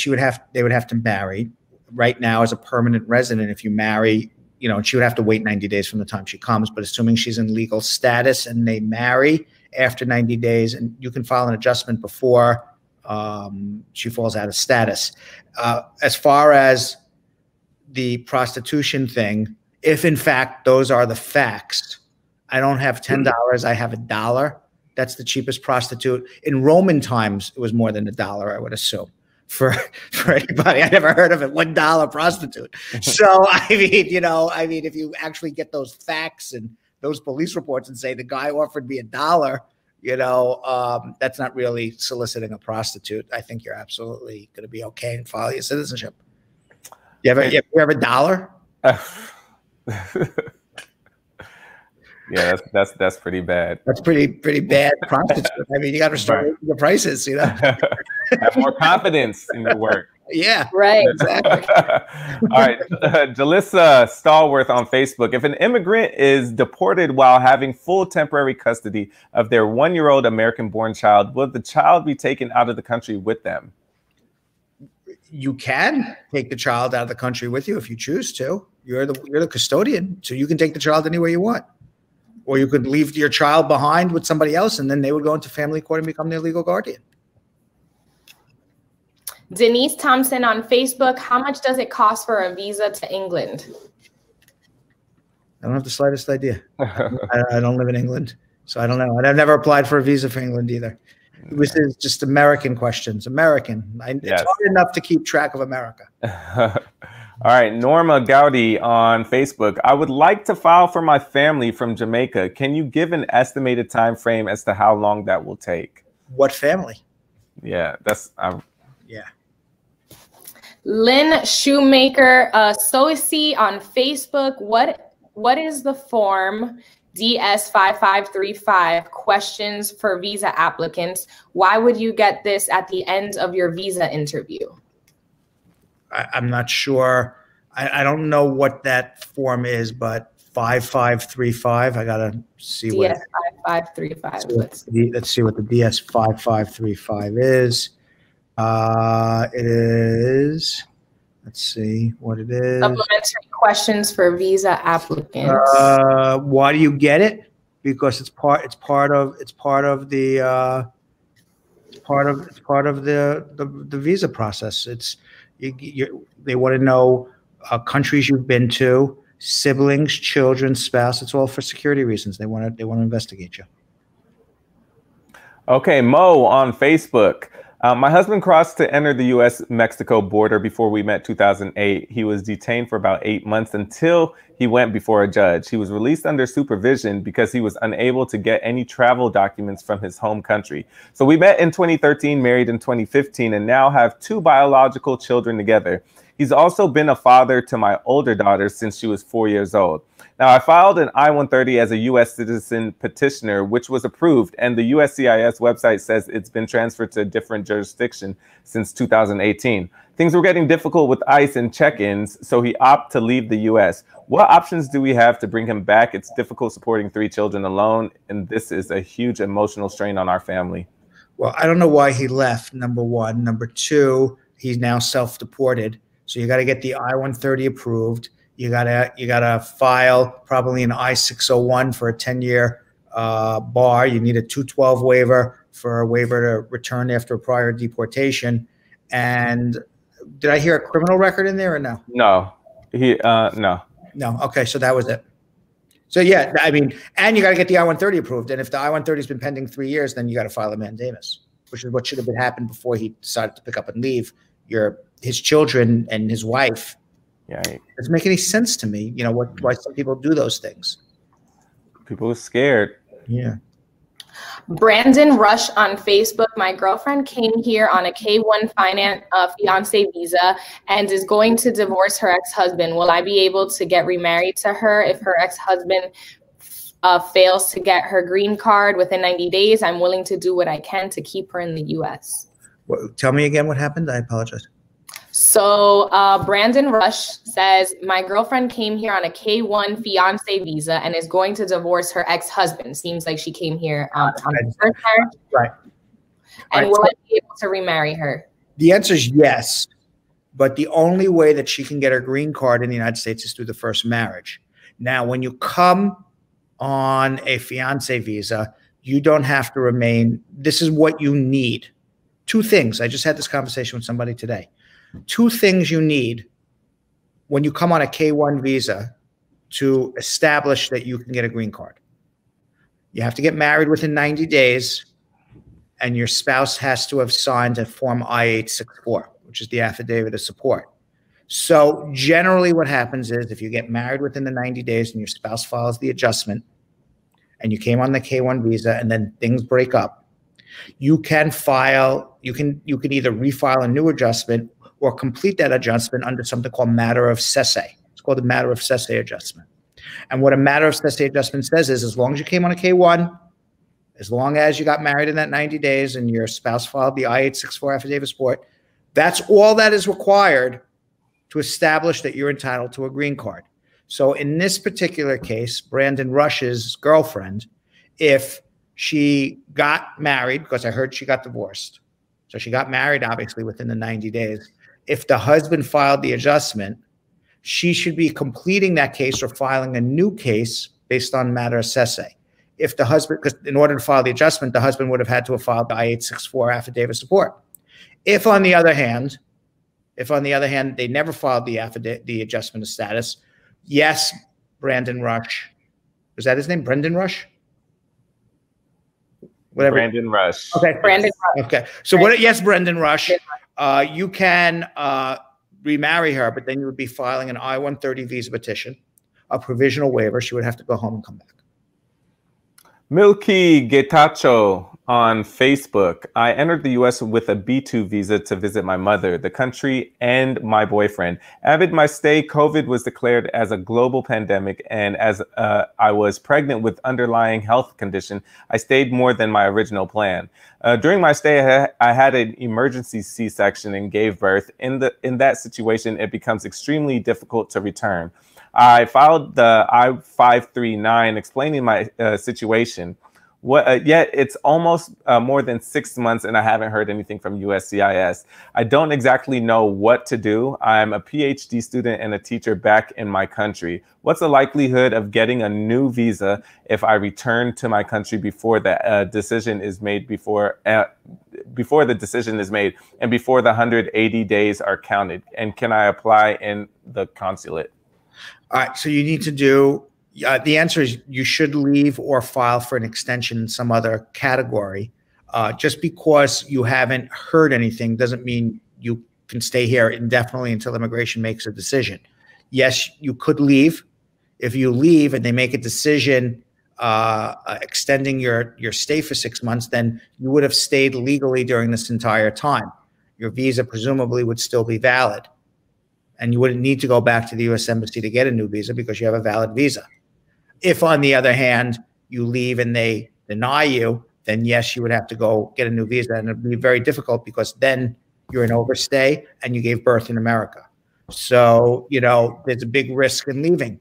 would have to marry. Right now, as a permanent resident, if you marry, you know, she would have to wait 90 days from the time she comes. But assuming she's in legal status and they marry after 90 days, and you can file an adjustment before she falls out of status. As far as the prostitution thing, if in fact those are the facts, I don't have $10, I have $1. That's the cheapest prostitute. In Roman times, it was more than $1, I would assume. For anybody, I never heard of it. $1 prostitute. So I mean, you know, if you actually get those facts and those police reports and say the guy offered me $1, you know, that's not really soliciting a prostitute. I think you're absolutely going to be okay and file your citizenship. You have $1? Yeah, that's pretty bad. That's pretty bad prostitute. I mean, you got to start raising the prices, you know. Have more confidence in your work. Yeah, right. Exactly. All right, Jalissa Stallworth on Facebook. If an immigrant is deported while having full temporary custody of their 1-year-old American-born child, will the child be taken out of the country with them? You can take the child out of the country with you if you choose to. You're the custodian, so you can take the child anywhere you want. Or you could leave your child behind with somebody else, and then they would go into family court and become their legal guardian. Denise Thompson on Facebook. How much does it cost for a visa to England? I don't have the slightest idea. I don't live in England, so I don't know. And I've never applied for a visa for England either. This is just American questions. American. It's hard enough to keep track of America. All right, Norma Gowdy on Facebook. I would like to file for my family from Jamaica. Can you give an estimated time frame as to how long that will take? What family? Yeah, that's yeah. Lynn Shoemaker, Soisi on Facebook. What is the form DS5535, questions for visa applicants? Why would you get this at the end of your visa interview? I'm not sure. I don't know what that form is, but 5535. I gotta see what DS5535. let's see what the DS5535 is. It is. Let's see what it is. Supplementary questions for visa applicants. Why do you get it? Because it's part of the visa process. They want to know countries you've been to, siblings, children, spouse. It's all for security reasons. They want to investigate you. Okay, Mo on Facebook. My husband crossed to enter the U.S.-Mexico border before we met 2008. He was detained for about 8 months until he went before a judge. He was released under supervision because he was unable to get any travel documents from his home country. So we met in 2013, married in 2015, and now have 2 biological children together. He's also been a father to my older daughter since she was 4 years old. Now, I filed an I-130 as a U.S. citizen petitioner, which was approved, and the USCIS website says it's been transferred to a different jurisdiction since 2018. Things were getting difficult with ICE and check-ins, so he opted to leave the U.S. What options do we have to bring him back? It's difficult supporting 3 children alone, and this is a huge emotional strain on our family. Well, I don't know why he left, number one. Number two, he's now self-deported. So you got to get the I-130 approved. You gotta file probably an I-601 for a 10-year bar. You need a 212 waiver for a waiver to return after a prior deportation. And did I hear a criminal record in there or no? No, no. No. Okay, so that was it. So yeah, I mean, and you got to get the I-130 approved. And if the I-130 has been pending 3 years, then you got to file a mandamus, which is what should have happened before he decided to pick up and leave his children and his wife. Yeah, it doesn't make any sense to me. You know why some people do those things. People are scared. Yeah. Brandon Rush on Facebook. My girlfriend came here on a K-1 fiance visa and is going to divorce her ex-husband. Will I be able to get remarried to her if her ex-husband fails to get her green card within 90 days? I'm willing to do what I can to keep her in the U.S. Well, tell me again what happened. I apologize. So Brandon Rush says, my girlfriend came here on a K-1 fiance visa and is going to divorce her ex-husband. Seems like she came here on her first marriage. Right. And will I be able to remarry her? The answer is yes. But the only way that she can get her green card in the United States is through the first marriage. Now, when you come on a fiance visa, you don't have to remain. This is what you need. 2 things. I just had this conversation with somebody today. 2 things you need when you come on a K-1 visa to establish that you can get a green card. You have to get married within 90 days, and your spouse has to have signed a Form I-864, which is the affidavit of support. So generally what happens is if you get married within the 90 days and your spouse files the adjustment and you came on the K-1 visa and then things break up, you can either refile a new adjustment or complete that adjustment under something called matter of cesse. It's called the matter of cesse adjustment. And what a matter of cesse adjustment says is as long as you came on a K-1, as long as you got married in that 90 days and your spouse filed the I-864 affidavit of support, that's all that is required to establish that you're entitled to a green card. So in this particular case, Brandon Rush's girlfriend, if she got married, because I heard she got divorced, so she got married obviously within the 90 days, if the husband filed the adjustment, she should be completing that case or filing a new case based on matter of cesse. If the husband, because in order to file the adjustment, the husband would have had to have filed the I-864 affidavit of support. If on the other hand, they never filed the adjustment of status, yes, Brandon Rush, was that his name? Brendan Rush? Whatever. Brandon Rush. Okay. Brandon Rush. Okay. So yes, Brendan Rush, you can remarry her, but then you would be filing an I-130 visa petition, a provisional waiver. She would have to go home and come back. Milky Getacho on Facebook. I entered the U.S. with a B2 visa to visit my mother, the country, and my boyfriend. Amid my stay, COVID was declared as a global pandemic, and as I was pregnant with underlying health condition, I stayed more than my original plan. During my stay, I had an emergency C-section and gave birth. In that situation, it becomes extremely difficult to return. I filed the I-539 explaining my situation. Yet it's almost more than 6 months and I haven't heard anything from USCIS. I don't exactly know what to do. I'm a PhD student and a teacher back in my country. What's the likelihood of getting a new visa if I return to my country before the decision is made, before the decision is made and before the 180 days are counted? And can I apply in the consulate? All right, so you need to do, the answer is you should leave or file for an extension in some other category. Just because you haven't heard anything doesn't mean you can stay here indefinitely until immigration makes a decision. Yes, you could leave. If you leave and they make a decision extending your stay for 6 months, then you would have stayed legally during this entire time. Your visa presumably would still be valid. And you wouldn't need to go back to the U.S. Embassy to get a new visa because you have a valid visa. If, on the other hand, you leave and they deny you, then yes, you would have to go get a new visa. And it'd be very difficult because then you're an overstay and you gave birth in America. So, you know, there's a big risk in leaving.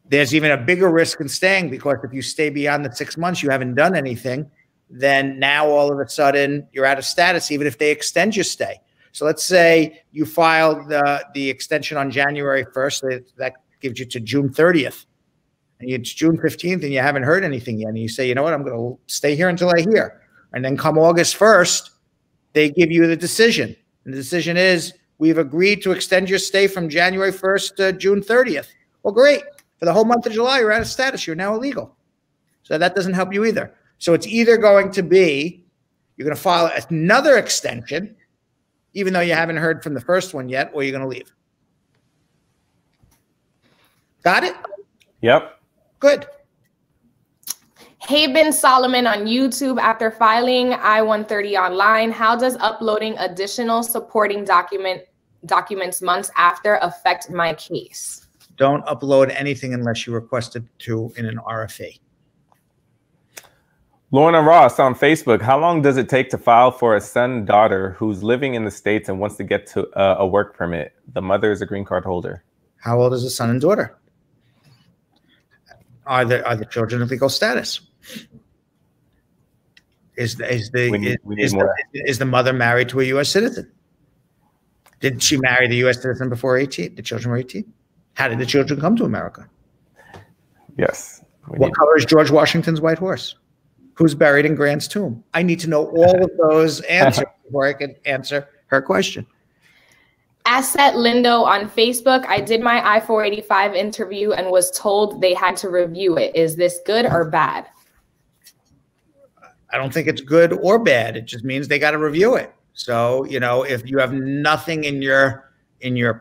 There's even a bigger risk in staying because if you stay beyond the 6 months, you haven't done anything, then now all of a sudden you're out of status, even if they extend your stay. So let's say you filed the extension on January 1st. That gives you to June 30th. And it's June 15th and you haven't heard anything yet. And you say, you know what, I'm going to stay here until I hear. And then come August 1st, they give you the decision. And the decision is, we've agreed to extend your stay from January 1st to June 30th. Well, great. For the whole month of July, you're out of status. You're now illegal. So that doesn't help you either. So it's either going to be, you're going to file another extension, even though you haven't heard from the first one yet, or you're going to leave. Got it? Yep. Good. Hey, Ben Solomon on YouTube. After filing I-130 online, how does uploading additional supporting documents months after affect my case? Don't upload anything unless you requested to in an RFE. Lorna Ross on Facebook. How long does it take to file for a son-daughter who's living in the States and wants to get to a work permit? The mother is a green card holder. How old is the son and daughter? Are the children of legal status? Is the mother married to a U.S. citizen? Did she marry the U.S. citizen before 18? The children were 18? How did the children come to America? Yes. What color is George Washington's white horse? Who's buried in Grant's tomb? I need to know all of those answers before I can answer her question. Asset Lindo on Facebook. I did my I-485 interview and was told they had to review it. Is this good or bad? I don't think it's good or bad. It just means they got to review it. So, you know, if you have nothing in your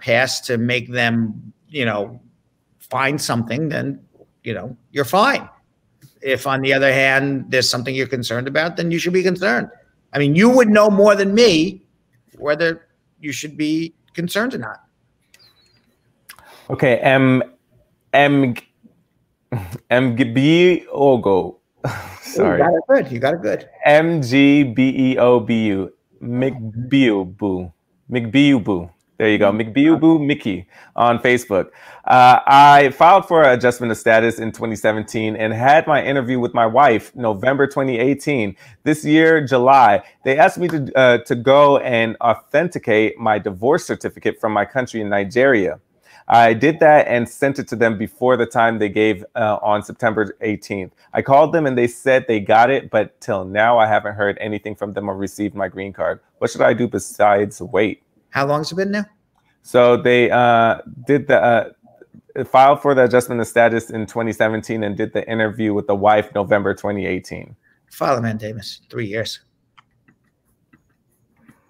past to make them, you know, find something, then, you know, you're fine. If, on the other hand, there's something you're concerned about, then you should be concerned. I mean, you would know more than me whether you should be concerned or not. Okay, MGBEOBU. Sorry. You got it good. You got it good. MGBEOBU. McBeaubu. There you go. McBeaubu Mickey on Facebook. I filed for an adjustment of status in 2017 and had my interview with my wife November 2018. This year, July, they asked me to go and authenticate my divorce certificate from my country in Nigeria. I did that and sent it to them before the time they gave on September 18th. I called them and they said they got it, but till now I haven't heard anything from them or received my green card. What should I do besides wait? How long has it been now? So they did the filed for the adjustment of status in 2017 and did the interview with the wife November 2018. File a mandamus, 3 years.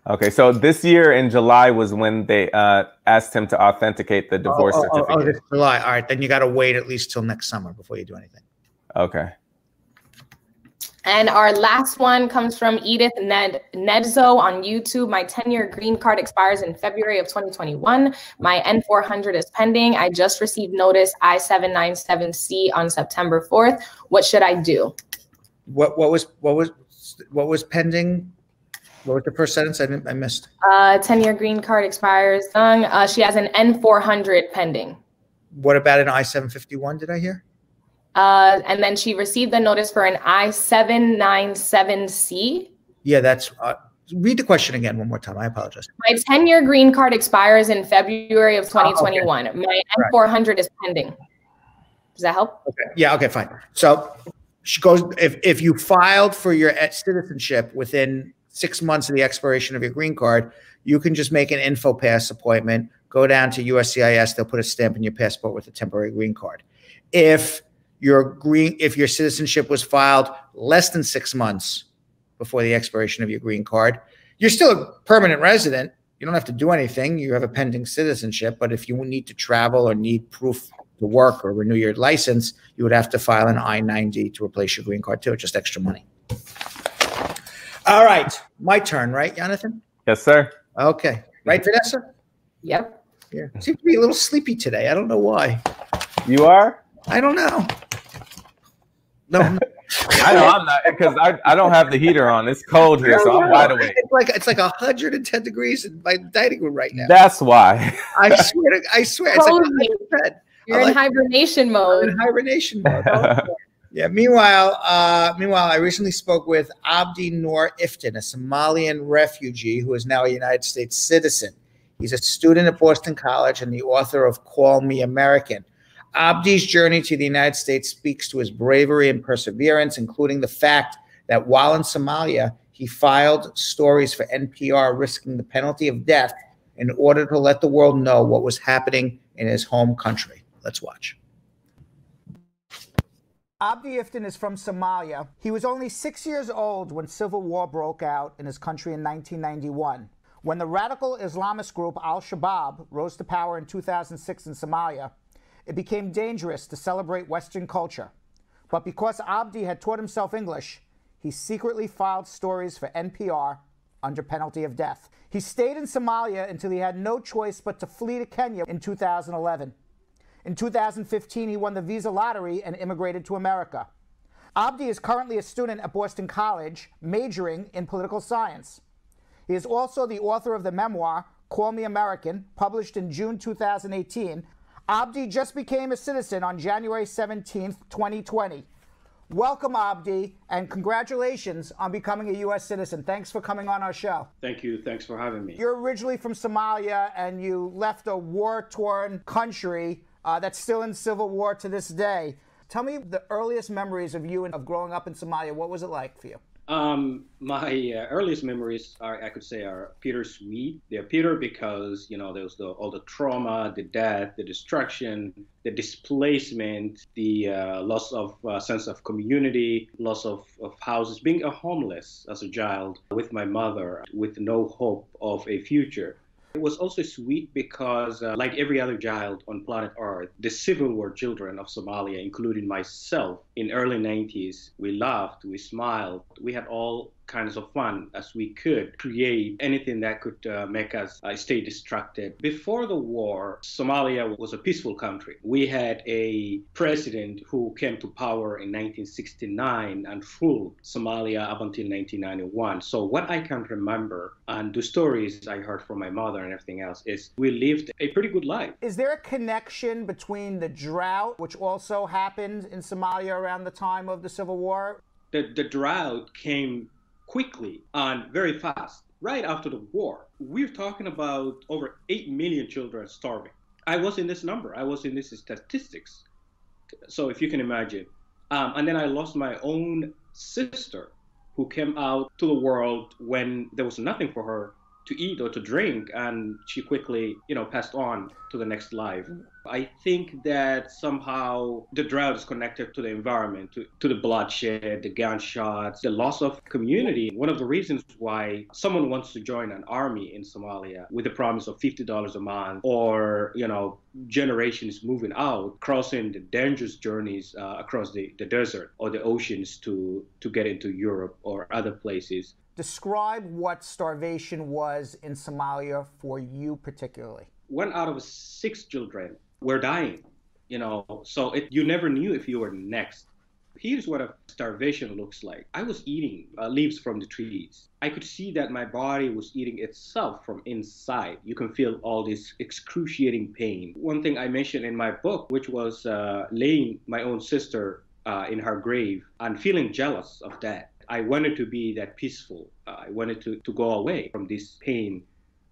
Okay, so this year in July was when they asked him to authenticate the divorce certificate. Oh, this July. All right, then you got to wait at least till next summer before you do anything. Okay. And our last one comes from Edith Nedzo on YouTube. My 10-year green card expires in February of 2021. My N400 is pending. I just received notice I-797C on September 4th. What should I do? What was pending? What was the first sentence? I missed. 10-year green card expires. She has an N400 pending. What about an I-751? Did I hear? And then she received the notice for an I-797C. Yeah, that's. Read the question again one more time. I apologize. My 10-year green card expires in February of 2021. Okay. My N400 is pending. Does that help? Okay. Yeah. Okay. Fine. So she goes. If you filed for your citizenship within 6 months of the expiration of your green card, you can just make an InfoPass appointment. Go down to USCIS. They'll put a stamp in your passport with a temporary green card. If your citizenship was filed less than 6 months before the expiration of your green card, you're still a permanent resident. You don't have to do anything. You have a pending citizenship. But if you need to travel or need proof to work or renew your license, you would have to file an I-90 to replace your green card too. It's just extra money. All right. My turn, right, Jonathan? Yes, sir. Okay. Right, Vanessa? Yep. Yeah. Seem to be a little sleepy today. I don't know why. You are? I don't know. No, I know I'm not, because I don't have the heater on. It's cold here, so I'm wide awake. It's like 110 degrees in my dining room right now. That's why. I swear. It's like 110. You're in hibernation mode. I'm in hibernation mode. Yeah. Meanwhile, I recently spoke with Abdi Nor Iftin, a Somalian refugee who is now a United States citizen. He's a student at Boston College and the author of Call Me American. Abdi's journey to the United States speaks to his bravery and perseverance, including the fact that while in Somalia, he filed stories for NPR risking the penalty of death in order to let the world know what was happening in his home country. Let's watch. Abdi Iftin is from Somalia. He was only 6 years old when civil war broke out in his country in 1991. When the radical Islamist group Al-Shabaab rose to power in 2006 in Somalia, it became dangerous to celebrate Western culture. But because Abdi had taught himself English, he secretly filed stories for NPR under penalty of death. He stayed in Somalia until he had no choice but to flee to Kenya in 2011. In 2015, he won the visa lottery and immigrated to America. Abdi is currently a student at Boston College, majoring in political science. He is also the author of the memoir, Call Me American, published in June 2018. Abdi just became a citizen on January 17th, 2020. Welcome, Abdi, and congratulations on becoming a U.S. citizen. Thanks for coming on our show. Thank you. Thanks for having me. You're originally from Somalia, and you left a war-torn country that's still in civil war to this day. Tell me the earliest memories of you and of growing up in Somalia. What was it like for you? My earliest memories are, I could say, are bittersweet. They're bitter because, you know, there's all the trauma, the death, the destruction, the displacement, the loss of sense of community, loss of houses, being a homeless as a child with my mother with no hope of a future. It was also sweet because, like every other child on planet Earth, the civil war children of Somalia, including myself, in early 90s, we laughed, we smiled, we had all kinds of fun as we could create anything that could make us stay distracted. Before the war, Somalia was a peaceful country. We had a president who came to power in 1969 and ruled Somalia up until 1991. So what I can remember and the stories I heard from my mother and everything else is we lived a pretty good life. Is there a connection between the drought, which also happened in Somalia around the time of the Civil War? The drought came quickly and very fast, right after the war. We're talking about over 8 million children starving. I was in this number. I was in this statistics. So if you can imagine. And then I lost my own sister who came out to the world when there was nothing for her to eat or to drink. And she quickly, passed on to the next life. I think that somehow the drought is connected to the environment, to the bloodshed, the gunshots, the loss of community. One of the reasons why someone wants to join an army in Somalia with the promise of $50 a month, or, generations moving out, crossing the dangerous journeys across the desert or the oceans to get into Europe or other places. Describe what starvation was in Somalia for you particularly. 1 out of 6 children were dying, so you never knew if you were next. Here's what a starvation looks like. I was eating leaves from the trees. I could see that my body was eating itself from inside. You can feel all this excruciating pain. One thing I mentioned in my book, which was laying my own sister in her grave and feeling jealous of that. I wanted to be that peaceful. I wanted to go away from this pain.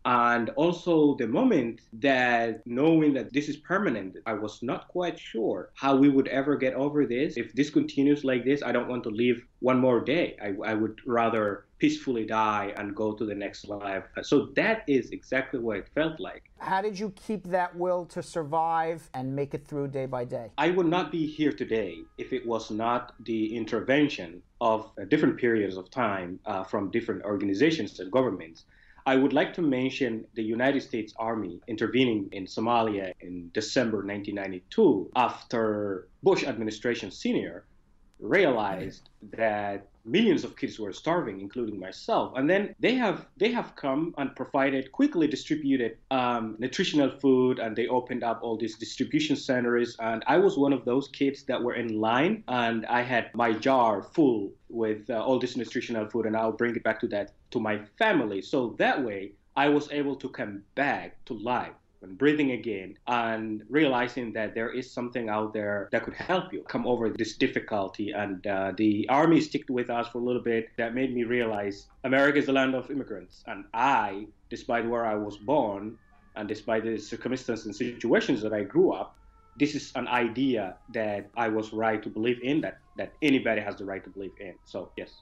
And also the moment that knowing that this is permanent, I was not quite sure how we would ever get over this. If this continues like this, I don't want to live one more day. I would rather peacefully die and go to the next life. So that is exactly what it felt like. How did you keep that will to survive and make it through day by day? I would not be here today if it was not the intervention of different periods of time from different organizations and governments. I would like to mention the United States Army intervening in Somalia in December 1992 after Bush administration senior realized that millions of kids were starving, including myself. And then they have come and quickly distributed nutritional food, and they opened up all these distribution centers. And I was one of those kids that were in line, and I had my jar full with all this nutritional food, and I'll bring it back to my family. So that way I was able to come back to life and breathing again and realizing that there is something out there that could help you come over this difficulty. And the army stuck with us for a little bit. That made me realize America is the land of immigrants. And I, despite where I was born and despite the circumstances and situations that I grew up, this is an idea that I was right to believe in, that anybody has the right to believe in. So, yes.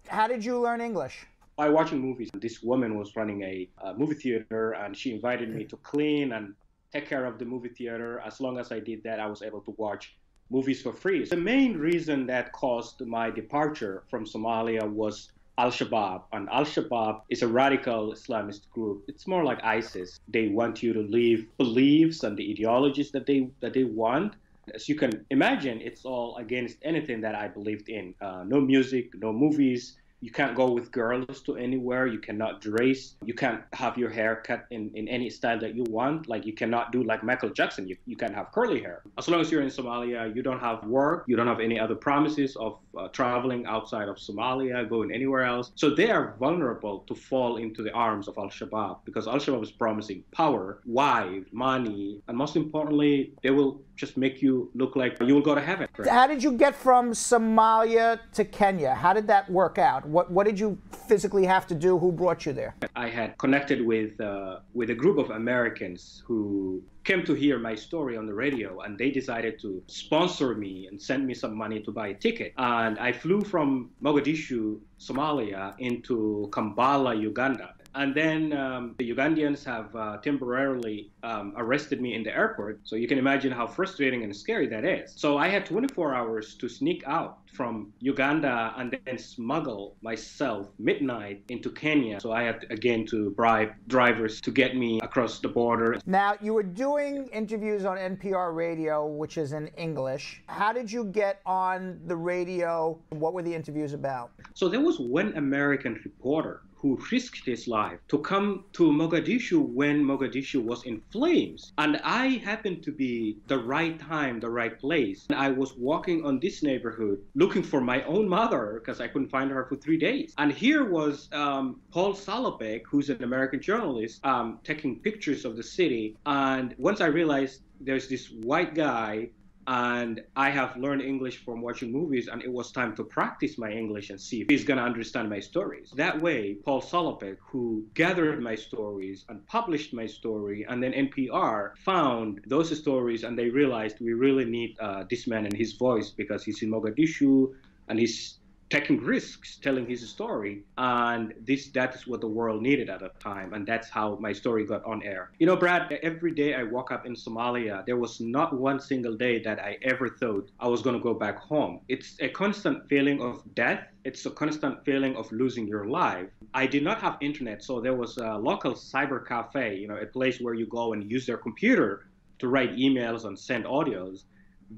How did you learn English? By watching movies. This woman was running a movie theater, and she invited me to clean and take care of the movie theater. As long as I did that, I was able to watch movies for free. The main reason that caused my departure from Somalia was Al-Shabaab. And Al-Shabaab is a radical Islamist group. It's more like ISIS. They want you to leave beliefs and the ideologies that they want. As you can imagine, it's all against anything that I believed in. No music, no movies. You can't go with girls to anywhere. You cannot dress. You can't have your hair cut in any style that you want. Like, you cannot do like Michael Jackson. You can't have curly hair. As long as you're in Somalia, you don't have work. You don't have any other promises of traveling outside of Somalia, going anywhere else. So they are vulnerable to fall into the arms of Al-Shabaab, because Al-Shabaab is promising power, wife, money, and most importantly, they will just make you look like you will go to heaven. How did you get from Somalia to Kenya? How did that work out? What did you physically have to do? Who brought you there? I had connected with a group of Americans who came to hear my story on the radio, and they decided to sponsor me and send me some money to buy a ticket. And I flew from Mogadishu, Somalia, into Kampala, Uganda. And then the Ugandians have temporarily arrested me in the airport. So you can imagine how frustrating and scary that is. So I had 24 hours to sneak out from Uganda and then smuggle myself midnight into Kenya. So I had, again, to bribe drivers to get me across the border. Now, you were doing interviews on NPR radio, which is in English. How did you get on the radio? What were the interviews about? So there was one American reporter who risked his life to come to Mogadishu when Mogadishu was in flames. And I happened to be the right time, the right place. And I was walking on this neighborhood looking for my own mother because I couldn't find her for 3 days. And here was Paul Salopek, who's an American journalist, taking pictures of the city. And once I realized there's this white guy, and I have learned English from watching movies, and it was time to practice my English and see if he's going to understand my stories. That way, Paul Salopek, who gathered my stories and published my story, and then NPR found those stories, and they realized we really need this man and his voice because he's in Mogadishu, and he's taking risks, telling his story. And that is what the world needed at that time. And that's how my story got on air. You know, Brad, every day I woke up in Somalia, there was not one single day that I ever thought I was going to go back home. It's a constant feeling of death. It's a constant feeling of losing your life. I did not have internet, so there was a local cyber cafe, you know, a place where you go and use their computer to write emails and send audios.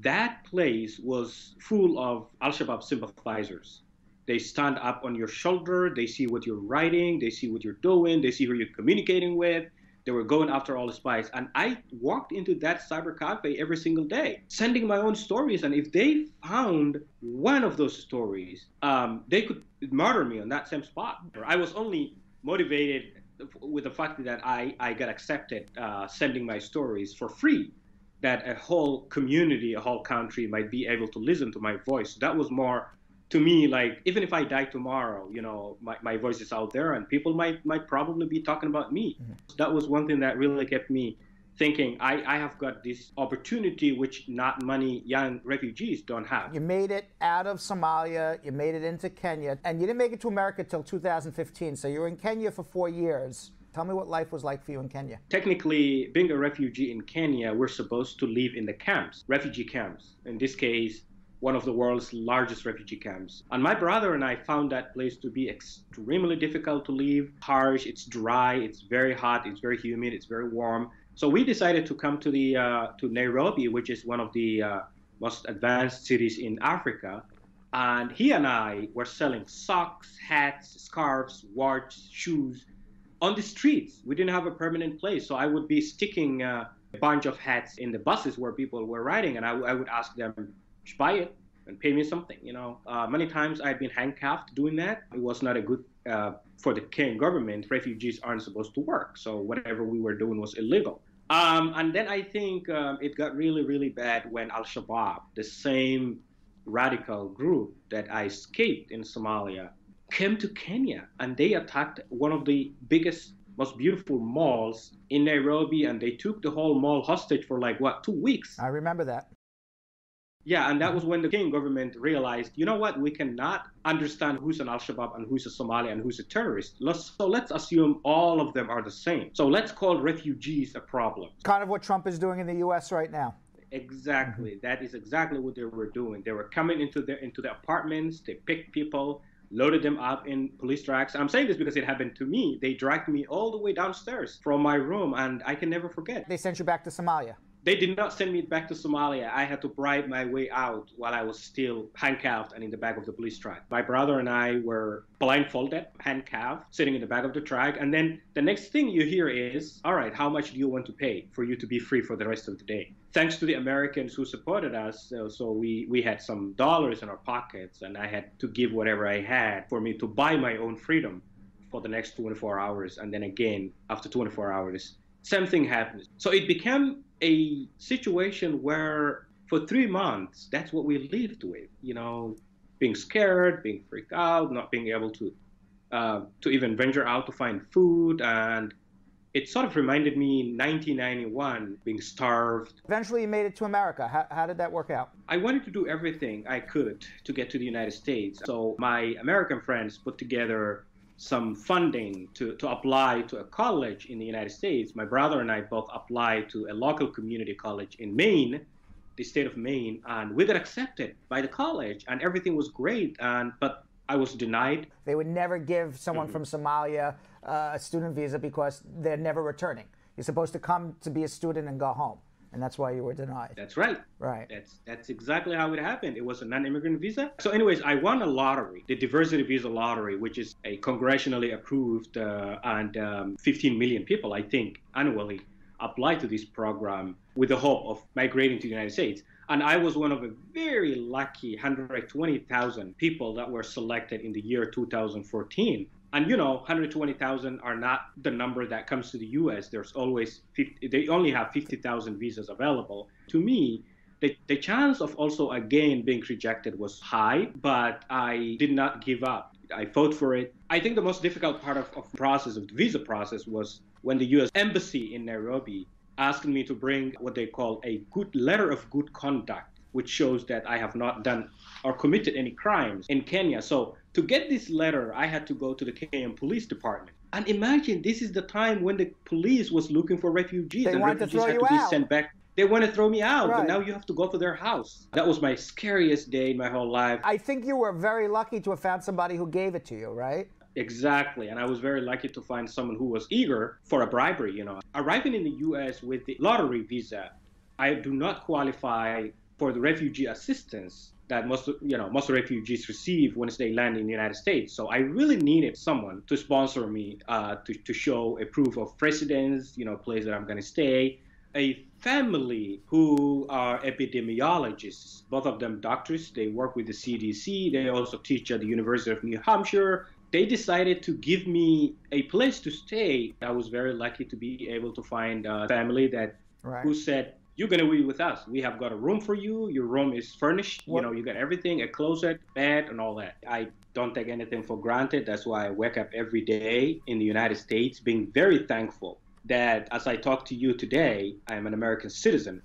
That place was full of Al-Shabaab sympathizers. They stand up on your shoulder, they see what you're writing, they see what you're doing, they see who you're communicating with. They were going after all the spies. And I walked into that cyber cafe every single day, sending my own stories. And if they found one of those stories, they could murder me on that same spot. I was only motivated with the fact that I got accepted sending my stories for free, that a whole community, a whole country might be able to listen to my voice. That was more, to me, like, even if I die tomorrow, you know, my voice is out there and people might probably be talking about me. Mm-hmm. That was one thing that really kept me thinking, I have got this opportunity which not many young refugees don't have. You made it out of Somalia, you made it into Kenya, and you didn't make it to America till 2015, so you were in Kenya for 4 years. Tell me what life was like for you in Kenya. Technically, being a refugee in Kenya, we're supposed to live in the camps, refugee camps. In this case, one of the world's largest refugee camps. And my brother and I found that place to be extremely difficult to live, harsh, it's dry, it's very hot, it's very humid, it's very warm. So we decided to come to Nairobi, which is one of the most advanced cities in Africa. And he and I were selling socks, hats, scarves, watches, shoes on the streets. We didn't have a permanent place. So I would be sticking a bunch of hats in the buses where people were riding, and I would ask them, buy it and pay me something, you know. Many times I've been handcuffed doing that. It was not a good, for the Kenyan government, refugees aren't supposed to work. So whatever we were doing was illegal. And then I think it got really, really bad when Al-Shabaab, the same radical group that I escaped in Somalia, came to Kenya, and they attacked one of the biggest, most beautiful malls in Nairobi, and they took the whole mall hostage for 2 weeks. I remember that. Yeah, and that was when the Kenyan government realized, you know what, we cannot understand who's an Al-Shabaab and who's a Somali and who's a terrorist. So let's assume all of them are the same. So let's call refugees a problem. Kind of what Trump is doing in the U.S. right now. Exactly. That is exactly what they were doing. They were coming into the apartments, they picked people, loaded them up in police trucks. I'm saying this because it happened to me. They dragged me all the way downstairs from my room, and I can never forget. They sent you back to Somalia. They did not send me back to Somalia. I had to bribe my way out while I was still handcuffed and in the back of the police truck. My brother and I were blindfolded, handcuffed, sitting in the back of the truck. And then the next thing you hear is, all right, how much do you want to pay for you to be free for the rest of the day? Thanks to the Americans who supported us, so we had some dollars in our pockets, and I had to give whatever I had for me to buy my own freedom for the next 24 hours. And then again, after 24 hours, same thing happened. So it became a situation where for 3 months, that's what we lived with, you know, being scared, being freaked out, not being able to even venture out to find food. And it sort of reminded me 1991, being starved. Eventually you made it to America. How did that work out? I wanted to do everything I could to get to the United States. So my American friends put together some funding to apply to a college in the United States. My brother and I both applied to a local community college in Maine, the state of Maine, and we got accepted by the college, and everything was great. But I was denied. They would never give someone from Somalia a student visa because they're never returning. You're supposed to come to be a student and go home. And that's why you were denied. That's right. Right. That's exactly how it happened. It was a non-immigrant visa. So anyways, I won a lottery, the diversity visa lottery, which is a congressionally approved and 15 million people, I think, annually apply to this program with the hope of migrating to the United States. And I was one of a very lucky 120,000 people that were selected in the year 2014. And, you know, 120,000 are not the number that comes to the U.S. There's always they only have 50,000 visas available. To me, the chance of also again being rejected was high, but I did not give up. I fought for it. I think the most difficult part of the visa process was when the U.S. Embassy in Nairobi asked me to bring what they call a good letter of good conduct which shows that I have not done or committed any crimes in Kenya. So to get this letter, I had to go to the Kenyan Police Department. And imagine this is the time when the police was looking for refugees. They and wanted refugees to throw had you to be out. sent back. They want to throw me out, Right. but now you have to go to their house. That was my scariest day in my whole life. I think you were very lucky to have found somebody who gave it to you, right? Exactly. And I was very lucky to find someone who was eager for a bribery, you know. Arriving in the US with the lottery visa, I do not qualify for the refugee assistance that most refugees receive once they land in the United States. So I really needed someone to sponsor me, to show a proof of residence, you know, place that I'm going to stay. A family who are epidemiologists, both of them doctors. They work with the CDC. They also teach at the University of New Hampshire. They decided to give me a place to stay. I was very lucky to be able to find a family that who said, you're going to be with us. We have got a room for you. Your room is furnished. You know, you got everything, a closet, bed, and all that. I don't take anything for granted. That's why I wake up every day in the United States being very thankful that as I talk to you today, I am an American citizen.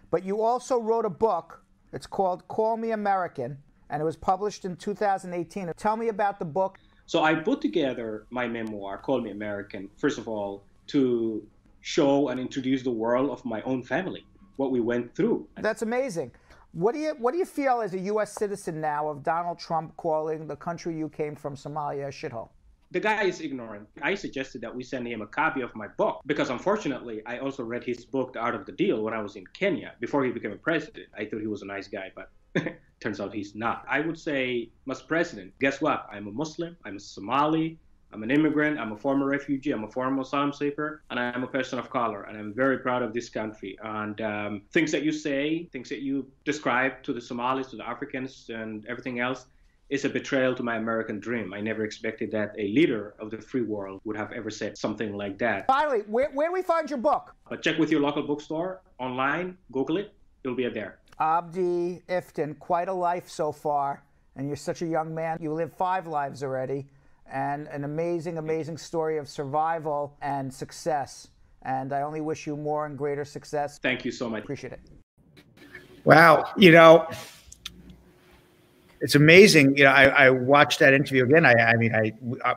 But you also wrote a book. It's called Call Me American, and it was published in 2018. Tell me about the book. So I put together my memoir, Call Me American, first of all, to show and introduce the world of my own family, what we went through. That's amazing. What do you feel as a U.S. citizen now of Donald Trump calling the country you came from, Somalia, a shithole? The guy is ignorant. I suggested that we send him a copy of my book because unfortunately, I also read his book, The Art of the Deal, when I was in Kenya before he became a president. I thought he was a nice guy, but turns out he's not. I would say, Mr. President, guess what? I'm a Muslim, I'm a Somali, I'm an immigrant, I'm a former refugee, I'm a former asylum seeker, and I'm a person of color, and I'm very proud of this country. And things that you say, things that you describe to the Somalis, to the Africans, and everything else, is a betrayal to my American dream. I never expected that a leader of the free world would have ever said something like that. Finally, where do we find your book? But check with your local bookstore, online, Google it, it'll be there. Abdi Iftin, quite a life so far, and you're such a young man. You lived 5 lives already, and an amazing, amazing story of survival and success. And I only wish you more and greater success. Thank you so much. Appreciate it. Wow, you know, it's amazing. You know, I watched that interview again.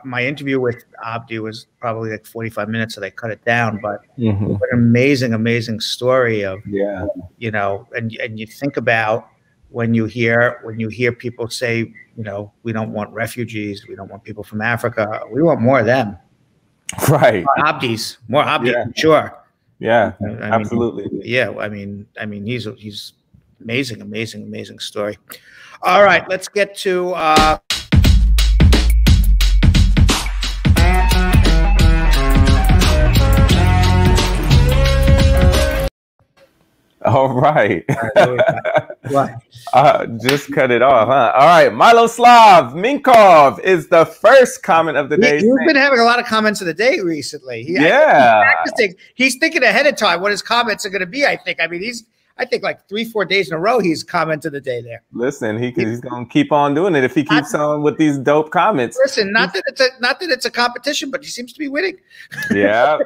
My interview with Abdi was probably like 45 minutes, so they cut it down. But what an amazing, amazing story of, you know, and you think about when you hear people say, you know, we don't want refugees, we don't want people from Africa, we want more of them. Right. More Abdi, sure. Yeah, absolutely. I mean, he's amazing, amazing, amazing story. All right, let's get to all right. What? Just cut it off, huh? All right, Miloslav Minkov is the first comment of the day. He's been having a lot of comments of the day recently. He's thinking ahead of time what his comments are going to be. I think like 3-4 days in a row he's commented a day there. Listen, he's going to keep on doing it if he keeps on with these dope comments. Listen, not that it's a competition, but he seems to be winning. Yeah.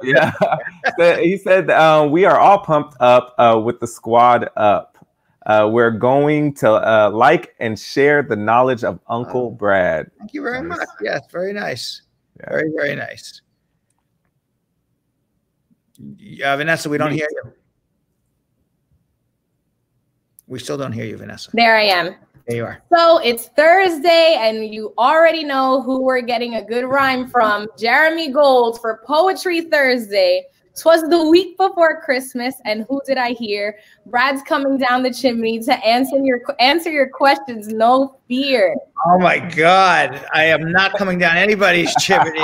He said we are all pumped up with the squad up. We're going to like and share the knowledge of Uncle Brad. Thank you very much. Yes, very nice. Yeah. Very, very nice. Vanessa, we don't hear you. We still don't hear you, Vanessa. There I am. There you are. So it's Thursday, and you already know who we're getting a good rhyme from. Jeremy Gold for Poetry Thursday. 'Twas the week before Christmas, and who did I hear? Brad's coming down the chimney to answer your questions, no fear. Oh my God, I am not coming down anybody's chimney.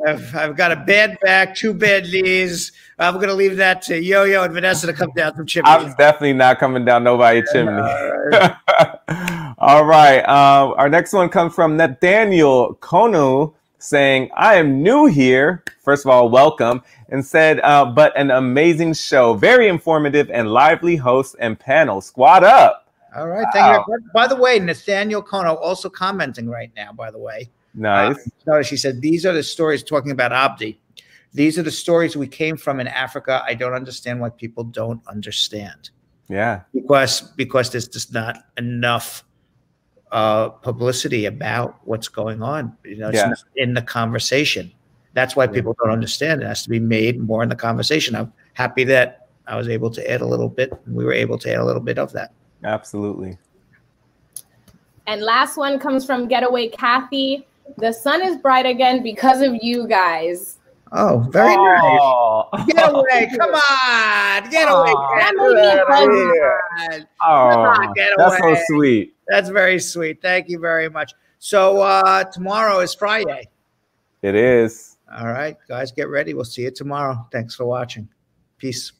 I've got a bad back, 2 bad knees. I'm going to leave that to Yo-Yo and Vanessa to come down some chimneys. I'm definitely not coming down nobody's chimney. All right. Our next one comes from Nathaniel Konu saying, I am new here. First of all, welcome. And said, but an amazing show. Very informative and lively host and panel. Squad up. All right. Thank you. By the way, Nathaniel Kono also commenting right now, by the way. Nice. Notice she said, these are the stories talking about Abdi. These are the stories we came from in Africa. I don't understand why people don't understand. Yeah. Because there's just not enough publicity about what's going on. You know, it's not in the conversation. That's why people don't understand. It has to be made more in the conversation. I'm happy that I was able to add a little bit. We were able to add a little bit of that. Absolutely. And last one comes from Getaway Kathy. The sun is bright again because of you guys. Oh, very nice. Get away. Come on. Get away. That's so sweet. That's very sweet. Thank you very much. So tomorrow is Friday. It is. All right, guys, get ready. We'll see you tomorrow. Thanks for watching. Peace.